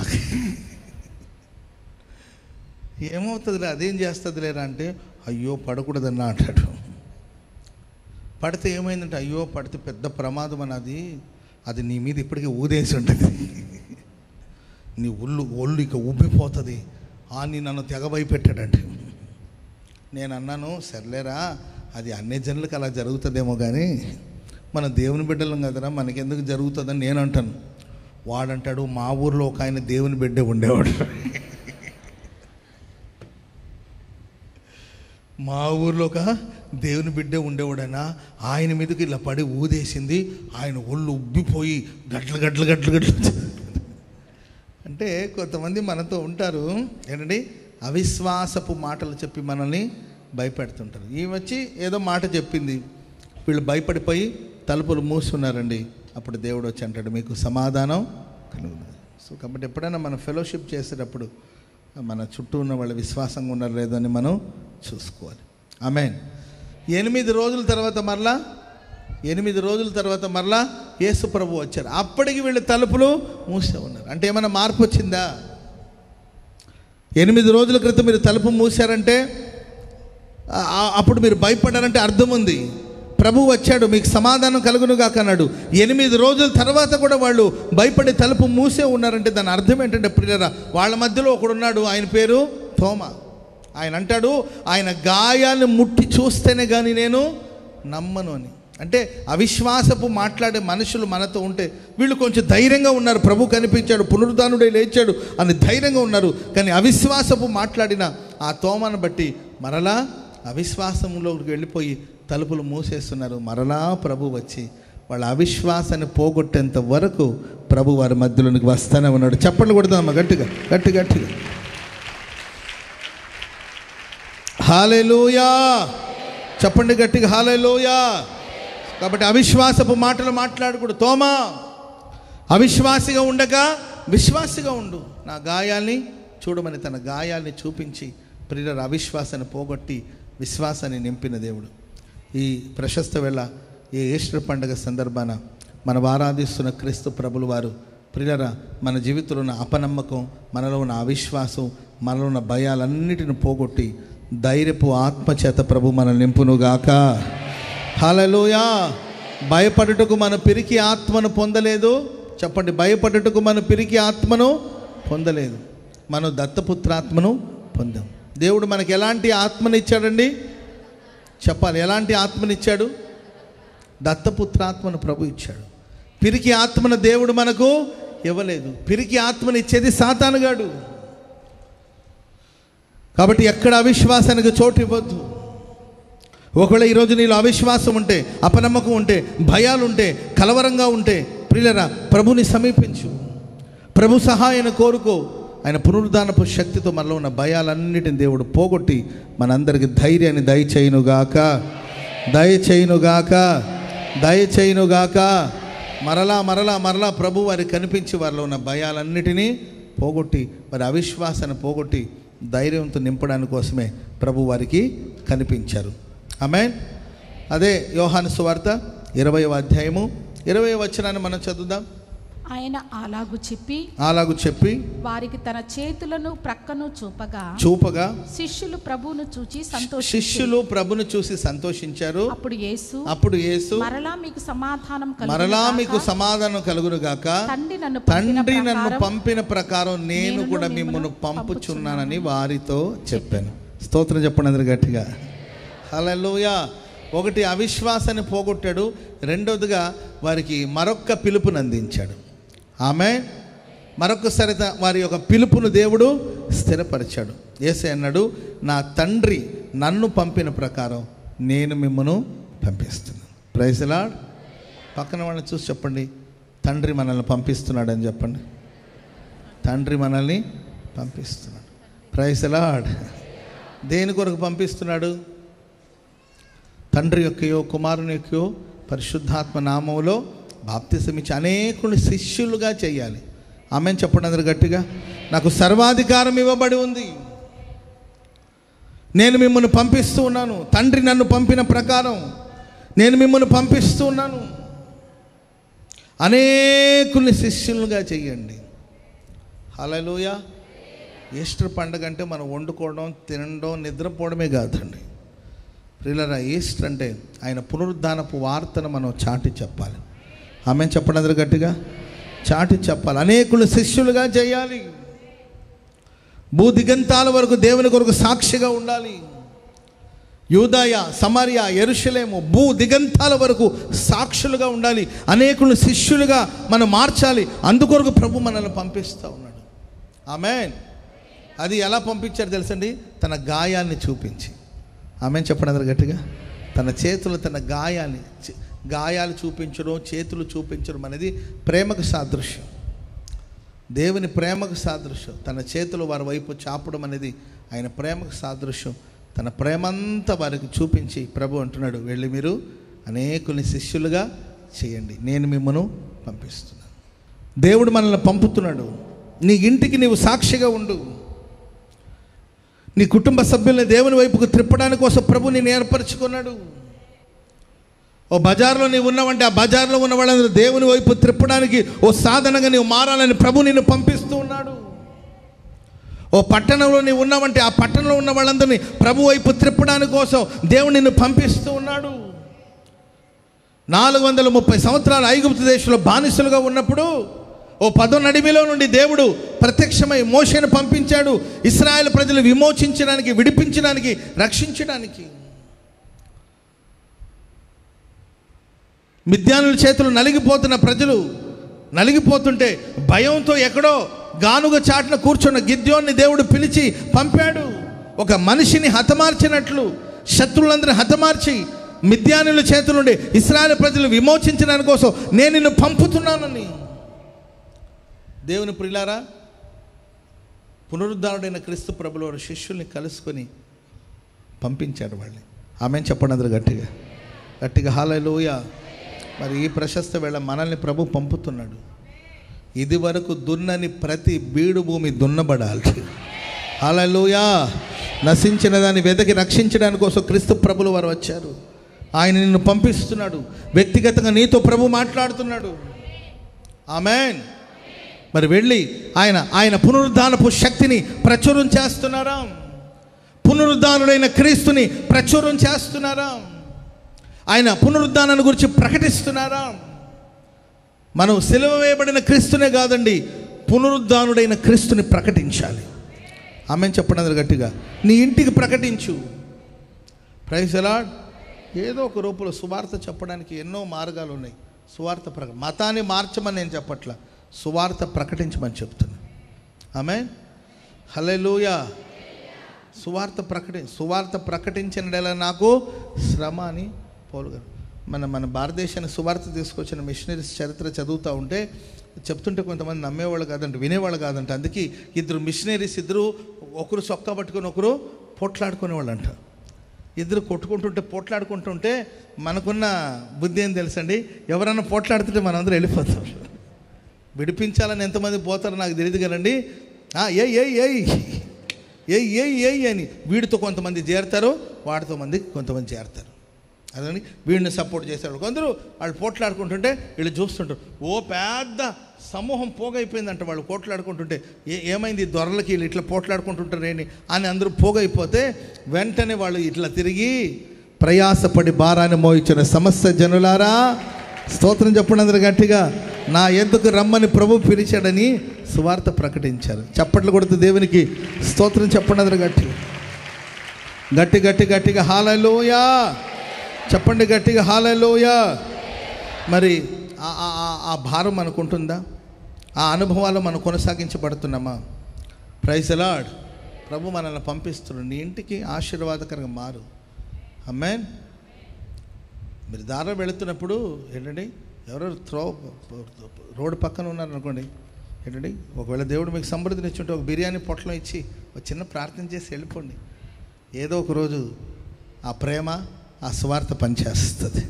ఏమవుతుందిలే, అదేం చేస్తుంది లేరా అంటే, అయ్యో పడకూడదన్నా అంటాడు. పడితే ఏమైందంటే, అయ్యో పడితే పెద్ద ప్రమాదం అన్నది, అది నీ మీద ఇప్పటికీ ఊదేసి ఉంటుంది. నీ ఒళ్ళు ఇక ఉబ్బిపోతుంది. నీ నన్ను తెగ భయపెట్టాడంటే నేను అన్నాను, సర్లేరా అది అన్ని జనులకు అలా జరుగుతుందేమో కానీ మన దేవుని బిడ్డలం కదరా, మనకెందుకు జరుగుతుందని నేను అంటాను. వాడంటాడు, మా ఊర్లో ఒక ఆయన దేవుని బిడ్డే ఉండేవాడు, మా ఊర్లో ఒక దేవుని బిడ్డే ఉండేవాడైనా ఆయన మీదకి ఇలా పడి ఊదేసింది, ఆయన ఒళ్ళు ఉబ్బిపోయి గట్లు. అంటే కొంతమంది మనతో ఉంటారు ఏంటండి, అవిశ్వాసపు మాటలు చెప్పి మనల్ని భయపెడుతుంటారు. ఈ వచ్చి ఏదో మాట చెప్పింది, వీళ్ళు భయపడిపోయి తలుపులు మూసుకున్నారండి. అప్పుడు దేవుడు వచ్చి అంటాడు, మీకు సమాధానం కలుగుతుంది. సో కాబట్టి ఎప్పుడైనా మనం ఫెలోషిప్ చేసేటప్పుడు మన చుట్టూ ఉన్న వాళ్ళు విశ్వాసంగా ఉన్నారో లేదో అని మనం చూసుకోవాలి. ఆమేన్. 8 రోజుల తర్వాత మరలా యేసు ప్రభు వచ్చారు. అప్పటికి వీళ్ళు తలుపులు మూసే ఉన్నారు. అంటే ఏమైనా మార్పు వచ్చిందా? 8 రోజుల క్రితం మీరు తలుపు మూసారంటే అప్పుడు మీరు భయపడ్డారంటే అర్థం ఉంది. ప్రభు వచ్చాడు, మీకు సమాధానం కలుగును గాక అన్నాడు. 8 రోజుల తర్వాత కూడా వాళ్ళు భయపడి తలుపు మూసే ఉన్నారంటే దాని అర్థం ఏంటంటే ప్రియులారా, వాళ్ళ మధ్యలో ఒకడున్నాడు, ఆయన పేరు తోమా. ఆయన అంటాడు, ఆయన గాయాన్ని ముట్టి చూస్తేనే కానీ నేను నమ్మను అని. అంటే అవిశ్వాసపు మాట్లాడే మనుషులు మనతో ఉంటే వీళ్ళు కొంచెం ధైర్యంగా ఉన్నారు, ప్రభు కనిపించాడు, పునరుద్ధానుడై లేచాడు అని ధైర్యంగా ఉన్నారు. కానీ అవిశ్వాసపు మాట్లాడిన ఆ తోమాను బట్టి మరలా అవిశ్వాసంలోకి వెళ్ళిపోయి తలుపులు మూసేస్తున్నారు. మరలా ప్రభు వచ్చి వాళ్ళ అవిశ్వాసాన్ని పోగొట్టేంత వరకు ప్రభు వారి మధ్యలోనికి వస్తూనే ఉన్నాడు. చప్పట్లు కొడదామా గట్టిగా. హల్లెలూయా, చెప్పండి గట్టిగా, హల్లెలూయా. కాబట్టి అవిశ్వాసపు మాటలు మాట్లాడకూడదు. తోమా, అవిశ్వాసిగా ఉండగా విశ్వాసిగా ఉండు. నా గాయాల్ని చూడమని తన గాయాల్ని చూపించి ప్రియుల అవిశ్వాసాన్ని పోగొట్టి విశ్వాసాన్ని నింపిన దేవుడు. ఈ ప్రశస్త వేళ ఈ ఈస్టర్ పండుగ సందర్భాన మనం ఆరాధిస్తున్న క్రీస్తు ప్రభులు వారు ప్రియుల మన జీవితంలో ఉన్న అపనమ్మకం, మనలో ఉన్న అవిశ్వాసం, మనలో ఉన్న భయాలన్నిటిని పోగొట్టి ధైర్యపు ఆత్మచేత ప్రభు మనల్ని నింపునుగాక. హల్లెలూయా. భయపడుటకు మన పిరికి ఆత్మను పొందలేదు. చెప్పండి, భయపడుటకు మన పిరికి ఆత్మను పొందలేదు, మనం దత్తపుత్రాత్మను పొందాం. దేవుడు మనకి ఎలాంటి ఆత్మనిచ్చాడండి? చెప్పాలి, ఎలాంటి ఆత్మనిచ్చాడు? దత్తపుత్రాత్మను ప్రభు ఇచ్చాడు. పిరికి ఆత్మను దేవుడు మనకు ఇవ్వలేదు. పిరికి ఆత్మనిచ్చేది సాతానుగాడు. కాబట్టి ఎక్కడ అవిశ్వాసానికి చోటు ఇవ్వద్దు. ఒకవేళ ఈరోజు నీలో అవిశ్వాసం ఉంటే, అపనమ్మకం ఉంటే, భయాలుంటే, కలవరంగా ఉంటే ప్రియులరా, ప్రభుని సమీపించు, ప్రభు సహాయాన్ని కోరుకో. ఆయన పునరుద్ధానపు శక్తితో మనలో ఉన్న భయాలన్నిటిని దేవుడు పోగొట్టి మనందరికీ ధైర్యాన్ని దయచేయునుగాక. మరలా ప్రభు వారికి కనిపించి వారిలో ఉన్న భయాలన్నిటినీ పోగొట్టి వారి అవిశ్వాసాన్ని పోగొట్టి ధైర్యంతో నింపడానికి కోసమే ప్రభు వారికి కనిపించారు. ఆమేన్. అదే యోహాను సువార్త 20వ అధ్యాయము 20వ వచనాన్ని మనం చదువుదాం. ఆయన అలాగు చెప్పి వారికి తన చేతులను ప్రక్కను చూపగా శిష్యులు ప్రభువును చూసి సంతోషించారు. అప్పుడు యేసు మరలా మీకు సమాధానం కలుగును గాక. తండ్రి నన్ను పంపిన ప్రకారం నేను కూడా మిమ్మల్ని పంపుచున్నానని వారితో చెప్పాను. స్తోత్రం చెప్పండి అందరు గట్టిగా. హల్లెలూయా. ఒకటి అవిశ్వాసాన్ని పోగొట్టాడు, రెండవదిగా వారికి మరొక్క పిలుపుని అందించాడు. ఆమె మరొకసారి వారి యొక్క పిలుపును దేవుడు స్థిరపరిచాడు. యేసయ్య అన్నాడు, నా తండ్రి నన్ను పంపిన ప్రకారం నేను మిమ్మల్ని పంపిస్తున్నాను. Praise the Lord. పక్కన వాళ్ళని చూసి చెప్పండి, తండ్రి మనల్ని పంపిస్తున్నాడు అని చెప్పండి. తండ్రి మనల్ని పంపిస్తున్నాడు. Praise the lord. దేని కొరకు పంపిస్తున్నాడు? తండ్రి యొక్కయో కుమారుని యొక్కయో పరిశుద్ధాత్మ నామములో బాప్తిసం ఇచ్చి అనేకుల్ని శిష్యులుగా చేయాలి. ఆమెన్ చెప్పండి అందరు గట్టిగా. నాకు సర్వాధికారం ఇవ్వబడి ఉంది, నేను మిమ్మల్ని పంపిస్తూ ఉన్నాను. తండ్రి నన్ను పంపిన ప్రకారం నేను మిమ్మల్ని పంపిస్తూ ఉన్నాను. అనేకుల్ని శిష్యులుగా చేయండి. హల్లెలూయా. ఈస్టర్ పండుగ అంటే మనం వండుకోవడం, తినడం, నిద్రపోవడమే కాదండి ప్రియులారా. ఈస్టర్ అంటే ఆయన పునరుద్ధానపు వార్తను మనం చాటి చెప్పాలి. ఆమెన్ చెప్పండి అందరూ గట్టిగా, చాటి చెప్పాలి. అనేకులు శిష్యులుగా చేయాలి. భూదిగంతాల వరకు దేవుని కొరకు సాక్షిగా ఉండాలి. యూదయ, సమరియా, యెరూషలేము భూదిగంతాల వరకు సాక్షులుగా ఉండాలి. అనేకులు శిష్యులుగా మనం మార్చాలి. అందుకొరకు ప్రభు మనల్ని పంపిస్తూ ఉన్నాడు. ఆమేన్. అది ఎలా పంపించారు తెలుసండి? తన గాయాన్ని చూపించి. ఆమేన్ చెప్పండి అందరూ గట్టిగా. తన చేతులు, తన గాయాలు చూపించడం, చేతులు చూపించడం అనేది ప్రేమకు సాదృశ్యం, దేవుని ప్రేమకు సాదృశ్యం. తన చేతులు వారి వైపు చాపడం అనేది ఆయన ప్రేమకు సాదృశ్యం. తన ప్రేమంతా వారికి చూపించి ప్రభు అంటున్నాడు, వెళ్ళి మీరు అనేకుల్ని శిష్యులుగా చేయండి, నేను మిమ్మల్ని పంపిస్తున్నాను. దేవుడు మనల్ని పంపుతున్నాడు. నీ ఇంటికి నీవు సాక్షిగా ఉండు. నీ కుటుంబ సభ్యుల్ని దేవుని వైపుకు త్రిప్పడానికి కోసం ప్రభు నేను ఏర్పరచుకున్నాడు. ఓ బజార్లో నీవు ఉన్నావంటే ఆ బజార్లో ఉన్న వాళ్ళందరూ దేవుని వైపు త్రిప్పడానికి ఓ సాధనంగా నీవు మారాలని ప్రభు నిన్ను పంపిస్తూ ఉన్నాడు. ఓ పట్టణంలో నీవు ఉన్నావంటే ఆ పట్టణంలో ఉన్న వాళ్ళందరినీ ప్రభు వైపు త్రిప్పడానికి కోసం దేవుడు నిన్ను పంపిస్తూ ఉన్నాడు. 430 సంవత్సరాలు ఐగుప్తు దేశంలో బానిసలుగా ఉన్నప్పుడు ఓ పదనడిమిలో నుండి దేవుడు ప్రత్యక్షమై మోషేను పంపించాడు. ఇశ్రాయేలు ప్రజలు విమోచించడానికి, విడిపించడానికి, రక్షించడానికి. మిద్యానుల చేతులు నలిగిపోతున్న ప్రజలు నలిగిపోతుంటే భయంతో ఎక్కడో గానుగ చాటున కూర్చున్న గిద్యోన్ని దేవుడు పిలిచి పంపాడు. ఒక మనిషిని హతమార్చినట్లు శత్రువులందరినీ హతమార్చి మిద్యానుల చేతుల నుండి ఇశ్రాయేలు ప్రజలు విమోచించడానికి కోసం నేను నిన్ను పంపుతున్నానని. దేవుని ప్రియులారా, పునరుద్ధారుడైన క్రీస్తు ప్రభుల వారి శిష్యుల్ని కలుసుకొని పంపించాడు వాళ్ళని. ఆమేన్ చెప్పండి అందరూ గట్టిగా గట్టిగా హల్లెలూయా. మరి ఈ ప్రశస్త వేళ మనల్ని ప్రభు పంపుతున్నాడు. ఇది వరకు దున్నని ప్రతి బీడు భూమి దున్నబడాలి. హల్లెలూయా. నశించిన దాన్ని వెతికి రక్షించడానికి కోసం క్రీస్తు ప్రభులు వారు వచ్చారు. ఆయన నిన్ను పంపిస్తున్నాడు. వ్యక్తిగతంగా నీతో ప్రభు మాట్లాడుతున్నాడు. ఆమేన్. మరి వెళ్ళి ఆయన పునరుద్ధానపు శక్తిని ప్రచురం చేస్తున్నారా? పునరుద్ధానుడైన క్రీస్తుని ప్రచురం చేస్తున్నారా? ఆయన పునరుద్ధానాన్ని గురించి ప్రకటిస్తున్నారా? మనం సిలువ వేయబడిన క్రీస్తునే కాదండి, పునరుద్ధానుడైన క్రీస్తుని ప్రకటించాలి. ఆమేన్ చెప్పండి అందరూ గట్టిగా. నీ ఇంటికి ప్రకటించు. Praise the Lord. ఏదో ఒక రూపంలో సువార్త చెప్పడానికి ఎన్నో మార్గాలు ఉన్నాయి. సువార్త మతాన్ని మార్చమని నేను చెప్పట్లా, సువార్త ప్రకటించమని చెప్తున్నా. ఆమేన్. హల్లెలూయా. సువార్త ప్రకటించిన నాకు శ్రమ అని పౌలు గారు మన భారతదేశానికి సువార్త తీసుకొచ్చిన మిషనరీస్ చరిత్ర చదువుతూ ఉంటే చెప్తుంటే కొంతమంది నమ్మేవాళ్ళు కాదంట, వినేవాళ్ళు కాదంట. అందుకే ఇద్దరు మిషనరీస్, ఒకరు చొక్కా పట్టుకొని ఒకరు పోట్లాడుకునేవాళ్ళు అంట. ఇద్దరు కొట్టుకుంటుంటే పోట్లాడుకుంటుంటే మనకున్న బుద్ధి ఏం తెలుసండి, ఎవరన్నా పోట్లాడుతుంటే మనందరూ వెళ్ళిపోతాం. విడిపించాలని ఎంతమంది పోతారో నాకు తెలియదు కదండి. ఏయ్ అని వీడితో కొంతమంది చేరతారు, వాడితో కొంతమంది చేరతారు. అదని వీడిని సపోర్ట్ చేసేవాళ్ళు కొందరు. వాళ్ళు పోట్లాడుకుంటుంటే వీళ్ళు చూస్తుంటారు. ఓ పెద్ద సమూహం పోగైపోయిందంట. వాళ్ళు పోట్లాడుకుంటుంటే ఏమైంది దొరలకి వీళ్ళు ఇట్లా పోట్లాడుకుంటుంటారు ఏంటి అని అందరూ పోగైపోతే వెంటనే వాళ్ళు ఇట్లా తిరిగి, ప్రయాసపడి భారాన్ని మోయించిన సమస్త జనులారా స్తోత్రం చెప్పండి అందరూ గట్టిగా, నా ఎందుకు రమ్మని ప్రభు పిలిచాడని సువార్త ప్రకటించారు. చప్పట్లు కొడుతూ దేవునికి స్తోత్రం చెప్పండి అందరూ గట్టిగా హల్లెలూయా చెప్పండి, గట్టిగా హల్లెలూయా. మరి ఆ భారం మనకుంటుందా? ఆ అనుభవాలు మనం కొనసాగించబడుతున్నామా? Praise the lord. ప్రభు మనల్ని పంపిస్తున్నాడు. నీ ఇంటికి ఆశీర్వాదకరంగా మారు. ఆమేన్. మీరు దారిలో వెళుతున్నప్పుడు ఏంటండి, ఎవరో రోడ్డు పక్కన ఉన్నారనుకోండి, ఏంటండి, ఒకవేళ దేవుడు మీకు సమృద్ధిని ఇచ్చుంటే ఒక బిర్యానీ పొట్లం ఇచ్చి ఒక చిన్న ప్రార్థన చేసి వెళ్ళిపోండి. ఏదో ఒక రోజు ఆ ప్రేమ, ఆ సువార్త పనిచేస్తుంది.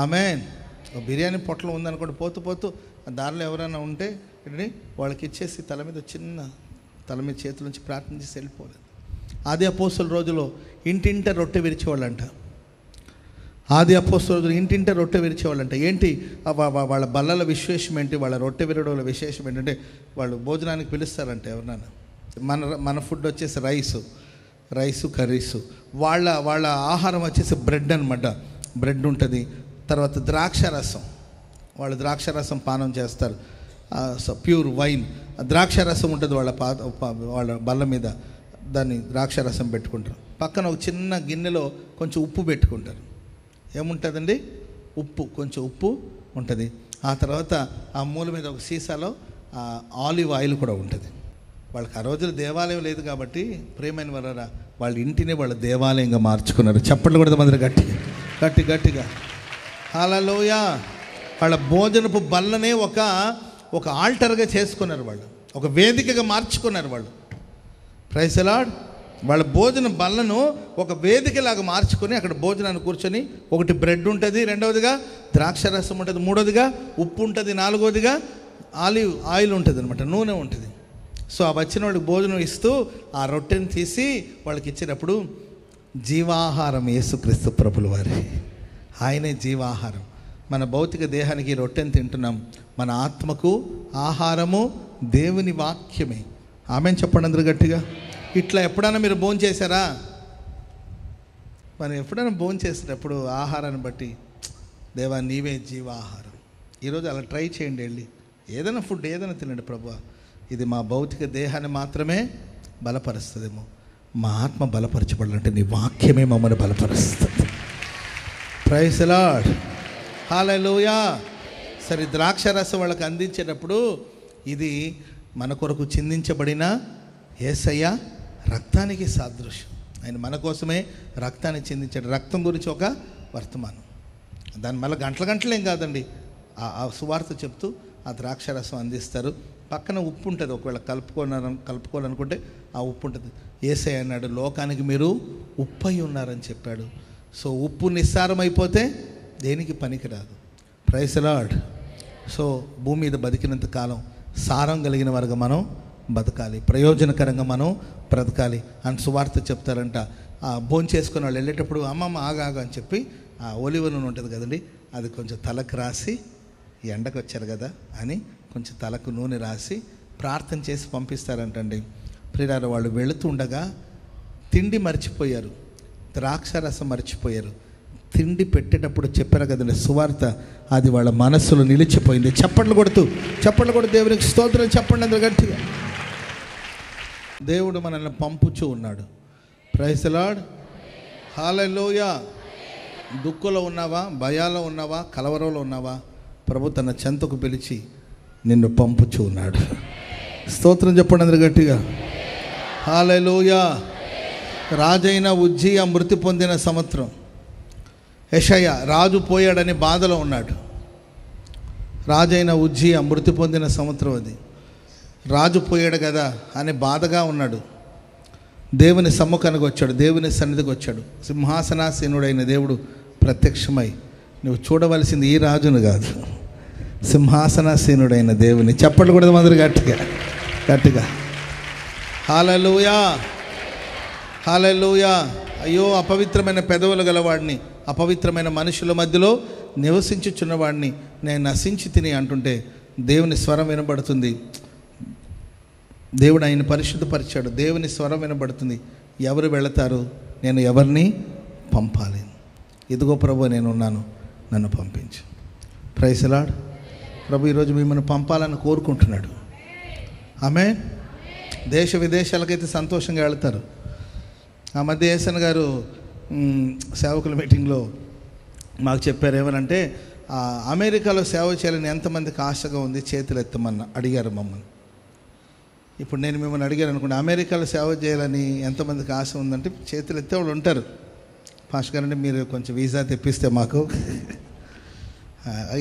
ఆమేన్. ఒక బిర్యానీ పొట్లం ఉందనుకోండి, పోతూ దారిలో ఎవరైనా ఉంటే ఏంటండి వాళ్ళకి ఇచ్చేసి తల మీద చేతుల నుంచి ప్రార్థన చేసి వెళ్ళిపోలేదు. ఆది అపోస్తలుల రోజులో ఇంటింట రొట్టె విరిచేవాళ్ళంట. ఇంటింట రొట్టె విరిచేవాళ్ళంట. ఏంటి వాళ్ళ బల్లల విశేషం ఏంటి, వాళ్ళ రొట్టె విరడోల విశేషం ఏంటంటే వాళ్ళు భోజనానికి పిలుస్తారంట ఎవరినైనా. మన ఫుడ్ వచ్చేసి రైసు కర్రీసు, వాళ్ళ ఆహారం వచ్చేసి బ్రెడ్ అనమాట. బ్రెడ్ ఉంటుంది, తర్వాత ద్రాక్ష రసం, వాళ్ళు ద్రాక్షారసం పానం చేస్తారు, ప్యూర్ వైన్. ద్రాక్షారసం ఉంటుంది వాళ్ళ బల్ల మీద, దాన్ని ద్రాక్షారసం పెట్టుకుంటారు. పక్కన ఒక చిన్న గిన్నెలో కొంచెం ఉప్పు పెట్టుకుంటారు. ఏముంటుందండి? ఉప్పు, కొంచెం ఉప్పు ఉంటుంది. ఆ తర్వాత ఆ మూల మీద ఒక సీసాలో ఆలివ్ ఆయిల్ కూడా ఉంటుంది. వాళ్ళకి ఆ రోజులు దేవాలయం లేదు కాబట్టి ప్రియమైన వారా వాళ్ళ ఇంటిని వాళ్ళ దేవాలయంగా మార్చుకున్నారు. చప్పట్లు కూడా మంది గట్టిగా హల్లెలూయా. వాళ్ళ భోజనపు బల్లనే ఒక ఆల్టర్గా చేసుకున్నారు, వాళ్ళు ఒక వేదికగా మార్చుకున్నారు వాళ్ళు. Praise the Lord. వాళ్ళ భోజన బల్లను ఒక వేదికలాగా మార్చుకొని అక్కడ భోజనాన్ని కూర్చొని, ఒకటి బ్రెడ్ ఉంటుంది, రెండవదిగా ద్రాక్షరసం ఉంటుంది, మూడవదిగా ఉప్పు ఉంటుంది, నాలుగవదిగా ఆలివ్ ఆయిల్ ఉంటుంది అనమాట, నూనె ఉంటుంది. సో ఆ వచ్చిన వాళ్ళకి భోజనం ఇస్తూ ఆ రొట్టెని తీసి వాళ్ళకి ఇచ్చినప్పుడు జీవాహారం యేసుక్రీస్తు ప్రభుల వారి, ఆయనే జీవాహారం. మన భౌతిక దేహానికి రొట్టెని తింటున్నాం, మన ఆత్మకు ఆహారము దేవుని వాక్యమే. ఆమేన్ చెప్పండి అందరూ గట్టిగా. ఇట్లా ఎప్పుడైనా మీరు భోజనం చేశారా? మనం ఎప్పుడైనా భోజనం చేసేటప్పుడు ఆహారాన్ని బట్టి, దేవా నీవే జీవాహారం, ఈరోజు అలా ట్రై చేయండి. వెళ్ళి ఏదైనా ఫుడ్ ఏదైనా తినండి. ప్రభువా ఇది మా భౌతిక దేహాన్ని మాత్రమే బలపరుస్తుందేమో, మా ఆత్మ బలపరచబడాలంటే నీ వాక్యమే మమ్మల్ని బలపరుస్తుంది. Praise the lord. హల్లెలూయా. సరే, ద్రాక్షరసం వాళ్ళకి అందించేటప్పుడు ఇది మన కొరకు చిందించబడిన యేసయ్య రక్తానికి సాదృశ్యం. ఆయన మన కోసమే రక్తాన్ని చిందించాడు. రక్తం గురించి ఒక వర్తమానం, దాని మళ్ళీ గంటలేం కాదండి. ఆ సువార్త చెప్తూ ఆ ద్రాక్షరసం అందిస్తారు. పక్కన ఉప్పు ఉంటుంది, ఒకవేళ కలుపుకోవాలనుకుంటే ఆ ఉప్పు ఉంటుంది. యేసయ్య అన్నాడు, లోకానికి మీరు ఉప్పు అయి ఉన్నారని చెప్పాడు. సో ఉప్పు నిస్సారం అయిపోతే దేనికి పనికిరాదు. Praise the lord. సో భూమి మీద బతికినంత కాలం సారం కలిగిన వారుగా మనం బతకాలి, ప్రయోజనకరంగా మనం బ్రతకాలి అని సువార్త చెప్తారంట. భోజనం చేసుకుని వాళ్ళు వెళ్ళేటప్పుడు అమ్మమ్మ ఆగా అని చెప్పి ఆ ఒలివ నూనె ఉంటుంది కదండి, అది కొంచెం తలకు రాసి, ఎండకు వచ్చారు కదా అని కొంచెం తలకు నూనె రాసి ప్రార్థన చేసి పంపిస్తారంటండి. ప్రియులారా, వాళ్ళు వెళుతూ ఉండగా తిండి మర్చిపోయారు, ద్రాక్షరసం మర్చిపోయారు. తిండి పెట్టేటప్పుడు చెప్పారు కదండి సువార్త, అది వాళ్ళ మనస్సులో నిలిచిపోయింది. చప్పట్లు కొడుతూ దేవునికి స్తోత్రం చెప్పండి అందరూ గట్టిగా. దేవుడు మనల్ని పంపుచూ ఉన్నాడు. Praise the lord. హల్లెలూయా. దుఃఖంలో ఉన్నావా, భయాల్లో ఉన్నావా, కలవరంలో ఉన్నావా, ప్రభు తన చెంతకు పిలిచి నిన్ను పంపుచూ ఉన్నాడు. స్తోత్రం చెప్పండి అందరూ గట్టిగా. హల్లెలూయా. రాజైన ఉజ్జియా మృతి పొందిన సంవత్సరం, యెషయా రాజు పోయాడని బాధలో ఉన్నాడు. రాజైన ఉజ్జియా మృతి పొందిన సంవత్సరం అది. రాజు పోయాడు కదా అని బాధగా ఉన్నాడు. దేవుని సమ్ముఖానికి వచ్చాడు, దేవుని సన్నిధికి వచ్చాడు. సింహాసనాసీనుడైన దేవుడు ప్రత్యక్షమై, నువ్వు చూడవలసింది ఈ రాజును కాదు, సింహాసనాసీనుడైన దేవుని. చప్పట్లు కూడా అందరూ గట్టిగా. హల్లెలూయా. హల్లెలూయా. అయ్యో, అపవిత్రమైన పెదవులు గలవాడిని, అపవిత్రమైన మనుషుల మధ్యలో నివసించుచున్నవాడిని నేను నశించి తిని అంటుంటే దేవుని స్వరం వినబడుతుంది. దేవుడు ఆయన పరిశుద్ధపరిచాడు. దేవుని స్వరం వినబడుతుంది. ఎవరు వెళతారు? నేను ఎవరిని పంపాలి? ఇదిగో ప్రభు నేను ఉన్నాను, నన్ను పంపించు. Praise the lord. ప్రభు ఈరోజు మిమ్మల్ని పంపాలని కోరుకుంటున్నాడు. ఆమేన్. దేశ విదేశాలకైతే సంతోషంగా వెళతారు. ఆ మధ్య ఏసన్ గారు సేవకుల మీటింగ్లో మాకు చెప్పారు, ఏమనంటే అమెరికాలో సేవ చేయాలని ఎంతమందికి ఆశగా ఉంది చేతులు ఎత్తమని అడిగారు మమ్మల్ని. ఇప్పుడు నేను మిమ్మల్ని అడిగాను అనుకోండి, అమెరికాలో సేవ చేయాలని ఎంతమందికి ఆశ ఉందంటే చేతులు ఎత్తే వాళ్ళు ఉంటారు. పాస్టర్ గారు అంటే మీరు కొంచెం వీసా తెప్పిస్తే మాకు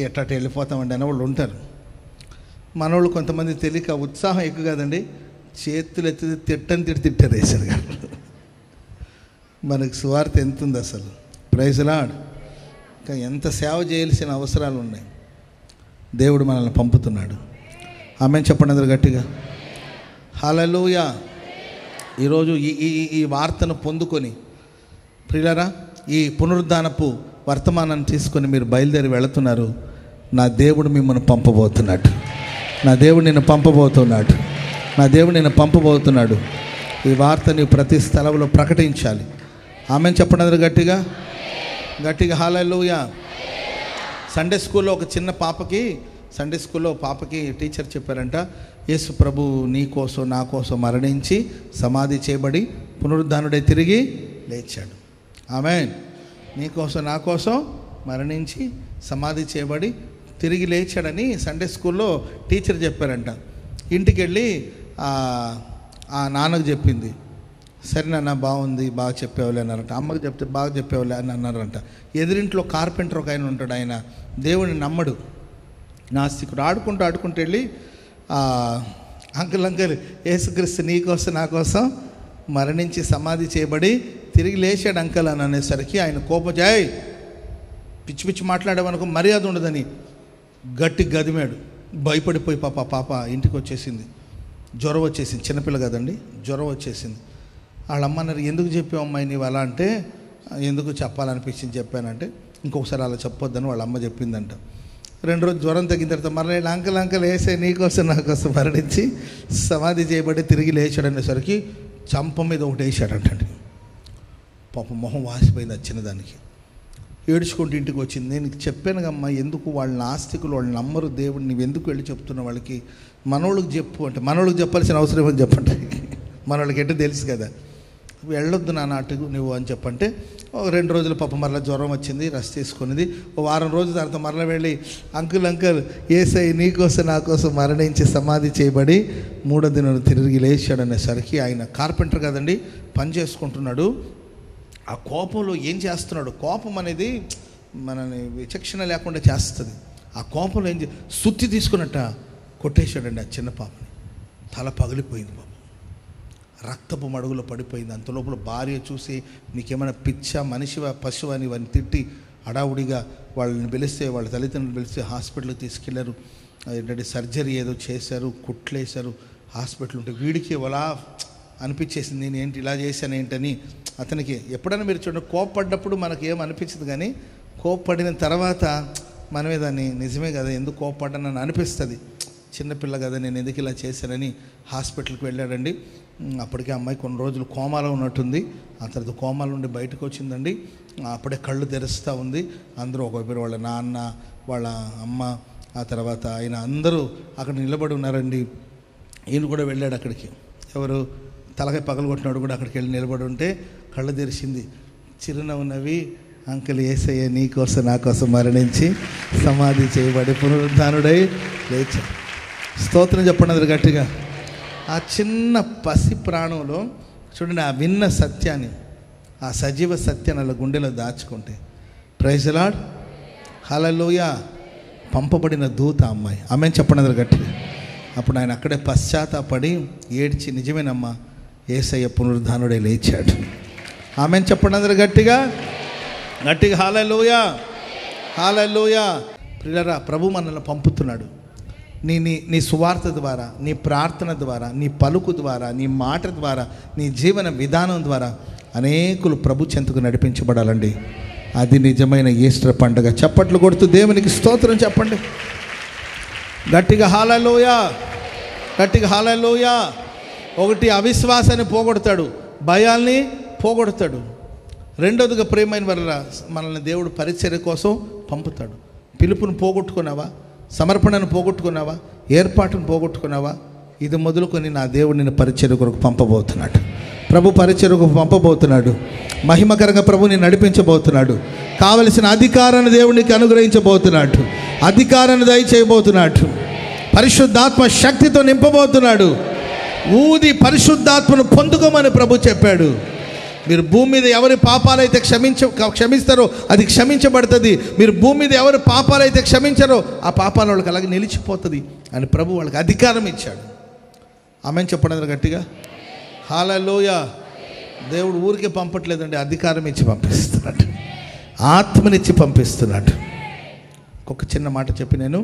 ఎట్లా వెళ్ళిపోతామండి అనే వాళ్ళు ఉంటారు. మనోళ్ళు కొంతమంది తెలియక ఉత్సాహం ఎక్కువ కాదండి, చేతులు ఎత్తి తిట్టారు వేసారు గారు. మనకు సువార్త ఎంత ఉంది అసలు. Praise the Lord. ఇంకా ఎంత సేవ చేయాల్సిన అవసరాలు ఉన్నాయి. దేవుడు మనల్ని పంపుతున్నాడు. ఆమేన్ చెప్పండి అందరూ గట్టిగా. హల్లెలూయా. ఈరోజు ఈ వార్తను పొందుకొని ప్రియులారా, ఈ పునరుద్ధానపు వర్తమానాన్ని తీసుకొని మీరు బయలుదేరి వెళుతున్నారు. నా దేవుడు మిమ్మల్ని పంపబోతున్నాడు. నా దేవుడు నిన్ను పంపబోతున్నాడు. నా దేవుడు నిన్ను పంపబోతున్నాడు. ఈ వార్తని ప్రతి స్థలంలో ప్రకటించాలి. ఆమేన్ చెప్పండి అందరూ గట్టిగా. హల్లెలూయా. సండే స్కూల్లో ఒక చిన్న పాపకి టీచర్ చెప్పారంట, యేసు ప్రభు నీ కోసం నా కోసం మరణించి సమాధి చేయబడి పునరుద్ధానుడై తిరిగి లేచాడు. ఆమేన్. నీ కోసం నా కోసం మరణించి సమాధి చేయబడి తిరిగి లేచాడని సండే స్కూల్లో టీచర్ చెప్పారంట. ఇంటికి వెళ్ళి ఆ నాన్నకు చెప్పింది. సరే నాన్న, బాగుంది, బాగా చెప్పేవాళ్ళే అన్నారంట. అమ్మకి చెప్తే బాగా చెప్పేవాళ్ళే అని అన్నారంట. ఎదురింట్లో కార్పెంటర్ ఒక ఆయన ఉంటాడు, ఆయన దేవుడిని నమ్మడు, నాస్తికుడు. ఆడుకుంటూ వెళ్ళి అంకుల్ యేసుక్రీస్తు నీ కోసం నా కోసం మరణించి సమాధి చేయబడి తిరిగి లేచాడు అంకుల్ అని అనేసరికి ఆయన కోపజాయ్, పిచ్చి మాట్లాడేవనుకో మర్యాద ఉండదని గట్టి గదిమాడు. భయపడిపోయి పాప ఇంటికి వచ్చేసింది. జ్వరం వచ్చేసింది, చిన్నపిల్ల కదండి, జ్వరం వచ్చేసింది. వాళ్ళమ్మ అన్నారు, ఎందుకు చెప్పావమ్మాయి నీవు అలా అంటే, ఎందుకు చెప్పాలనిపించింది చెప్పానంటే, ఇంకొకసారి అలా చెప్పొద్దని వాళ్ళ అమ్మ చెప్పిందంట. 2 రోజులు జ్వరం తగ్గిన తర్వాత మరలా అంకుల్ వేసే నీకోసం నా కోసం మరణించి సమాధి చేయబడి తిరిగి లేచాడు అనేసరికి చంప మీద ఒకటి వేసాడంటండి. పాపం మొహం వాసిపోయింది చిన్నదానికి. ఏడుచుకుంటూ ఇంటికి వచ్చింది. నేను చెప్పాను కమ్మా, ఎందుకు వాళ్ళు నాస్తికులు, వాళ్ళు నమ్మరు దేవుడిని, నువ్వు ఎందుకు వెళ్ళి చెప్తున్నావు వాళ్ళకి, మనోళ్ళకి చెప్పు అంటే, మనోళ్ళకి చెప్పాల్సిన అవసరం ఏమని చెప్పండి, మనోళ్ళకి ఏంటో తెలుసు కదా, వెళ్ళొద్దు నాన్న అటుకు నువ్వు అని చెప్పంటే 2 రోజులు పాప మరలా జ్వరం వచ్చింది, రెస్ట్ తీసుకునేది. 1 వారం రోజుల తర్వాత మరలా వెళ్ళి అంకుల్ యేసయ్య నీకోసం నా కోసం మరణించి సమాధి చేయబడి 3వ దినం తిరిగి లేచాడు అనేసరికి, ఆయన కార్పెంటర్ కదండి, పని చేసుకుంటున్నాడు. ఆ కోపంలో ఏం చేస్తున్నాడు, కోపం అనేది మనని విచక్షణ లేకుండా చేస్తుంది. ఆ కోపంలో సుత్తి తీసుకున్నట్ట కొట్టేశాడండి ఆ చిన్న పాపని. తల పగిలిపోయింది, పాపం రక్తపు మడుగులో పడిపోయింది. అంత లోపల భార్య చూసి, నీకేమైనా పిచ్చా, మనిషివా, పశువు అని వారిని తిట్టి హడావుడిగా వాళ్ళని పిలిస్తే, వాళ్ళ తల్లిదండ్రులు పిలిస్తే హాస్పిటల్కి తీసుకెళ్లారు. ఏంటంటే సర్జరీ ఏదో చేశారు, కుట్లేశారు. హాస్పిటల్ ఉంటే వీడికి అలా అనిపించేసింది, నేను ఏంటి ఇలా చేశాను ఏంటని. అతనికి ఎప్పుడైనా మీరు చూడండి, కోప్పడ్డప్పుడు మనకు ఏం అనిపించదు, కానీ కోప్పడిన తర్వాత మనమే దాన్ని నిజమే కదా, ఎందుకు కోప్పడ్డానని అనిపిస్తుంది. చిన్నపిల్ల కదా, నేను ఎందుకు ఇలా చేశానని హాస్పిటల్కి వెళ్ళాడండి. అప్పటికే అమ్మాయి కొన్ని రోజులు కోమాలో ఉన్నట్టుంది. ఆ తర్వాత కోమాల నుండి బయటకు వచ్చిందండి. అప్పుడే కళ్ళు తెరుస్తూ ఉంది. అందరూ ఒకవైపు వాళ్ళ నాన్న, వాళ్ళ అమ్మ, ఆ తర్వాత ఆయన అందరూ అక్కడ నిలబడి ఉన్నారండి. ఈయన కూడా వెళ్ళాడు అక్కడికి. ఎవరు, తలకాయ పగలగొట్టినాడు కూడా అక్కడికి వెళ్ళి నిలబడి ఉంటే కళ్ళు తెరిచింది. చిరునవ్వు నవ్వి, అంకుల్ యేసయ్య నీ కోసం నా కోసం మరణించి సమాధి చేయబడి పునరుద్ధానుడై లేచాడు. స్తోత్రం చెప్పండి అందరు గట్టిగా. ఆ చిన్న పసి ప్రాణంలో చూడండి, ఆ విన్న సత్యాన్ని, ఆ సజీవ సత్యాన్ని అలా గుండెలో దాచుకుంటే, ప్రైజ్ ది లార్డ్, హల్లెలూయా, పంపబడిన దూత అమ్మాయి. ఆమెను చెప్పండి అందరు గట్టిగా. అప్పుడు ఆయన అక్కడే పశ్చాత్తాపడి ఏడ్చి, నిజమేనమ్మా యేసయ్య పునరుద్ధానుడే లేచాడు. ఆమెను చెప్పండి అందరు గట్టిగా హల్లెలూయా, హల్లెలూయా. ప్రియులారా, ప్రభు మనల్ని పంపుతున్నాడు. నీ సువార్త ద్వారా, నీ ప్రార్థన ద్వారా, నీ పలుకు ద్వారా, నీ మాట ద్వారా, నీ జీవన విధానం ద్వారా అనేకులు ప్రభు చెంతకు నడిపించబడాలండి. అది నిజమైన ఈస్టర్ పండుగ. చప్పట్లు కొడుతూ దేవునికి స్తోత్రం చెప్పండి గట్టిగా, హల్లెలూయా, గట్టిగా హల్లెలూయా. ఒకటి, అవిశ్వాసాన్ని పోగొడతాడు, భయాల్ని పోగొడతాడు. రెండోదిగా ప్రేమైన వల్ల మనల్ని దేవుడు పరిచర్య కోసం పంపుతాడు. పిలుపును పోగొట్టుకున్నావా, సమర్పణను పోగొట్టుకున్నావా, ఏర్పాటును పోగొట్టుకున్నావా, ఇది మొదలుకొని నా దేవుడు నిన్ను పరిచర్య కొరకు పంపబోతున్నాడు. ప్రభు పరిచర్యకు పంపబోతున్నాడు. మహిమకరంగా ప్రభు నిన్ను నడిపించబోతున్నాడు. కావలసిన అధికారాన్ని దేవునికి అనుగ్రహించబోతున్నాడు. అధికారాన్ని దయచేయబోతున్నాడు. పరిశుద్ధాత్మ శక్తితో నింపబోతున్నాడు. ఊది పరిశుద్ధాత్మను పొందుకోమని ప్రభు చెప్పాడు. మీరు భూమి మీద ఎవరి పాపాలైతే క్షమిస్తారో అది క్షమించబడుతుంది. మీరు భూమి మీద ఎవరి పాపాలైతే క్షమించారో ఆ పాపాలు వాళ్ళకి అలాగే నిలిచిపోతుంది అని ప్రభు వాళ్ళకి అధికారం ఇచ్చాడు. ఆమెను చెప్పడం గట్టిగా, హల్లెలూయా. దేవుడు ఊరికే పంపట్లేదండి, అధికారం ఇచ్చి పంపిస్తున్నాడు, ఆత్మనిచ్చి పంపిస్తున్నాడు. ఒక చిన్న మాట చెప్పి నేను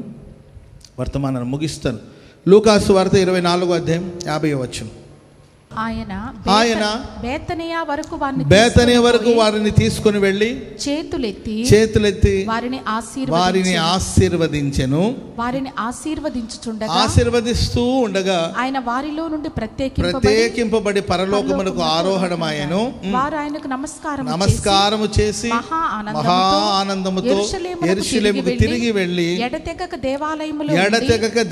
వర్తమానాన్ని ముగిస్తాను. లూకాసు వార్త 24వ అధ్యాయం 50వ వచనం. ఆయన బేతనియా వరకు వారిని తీసుకొని వెళ్ళి చేతులెత్తి వారిని ఆశీర్వదించెను. ఆశీర్వదిస్తూ ఉండగా ఆయన వారిలో నుండి ప్రత్యేకింపబడి పరలోకమునకు ఆరోహణమాయెను. వారు ఆయనకు నమస్కారము చేసి మహా ఆనందముతో యెరూషలేముకు తిరిగి వెళ్ళి ఎడతెగక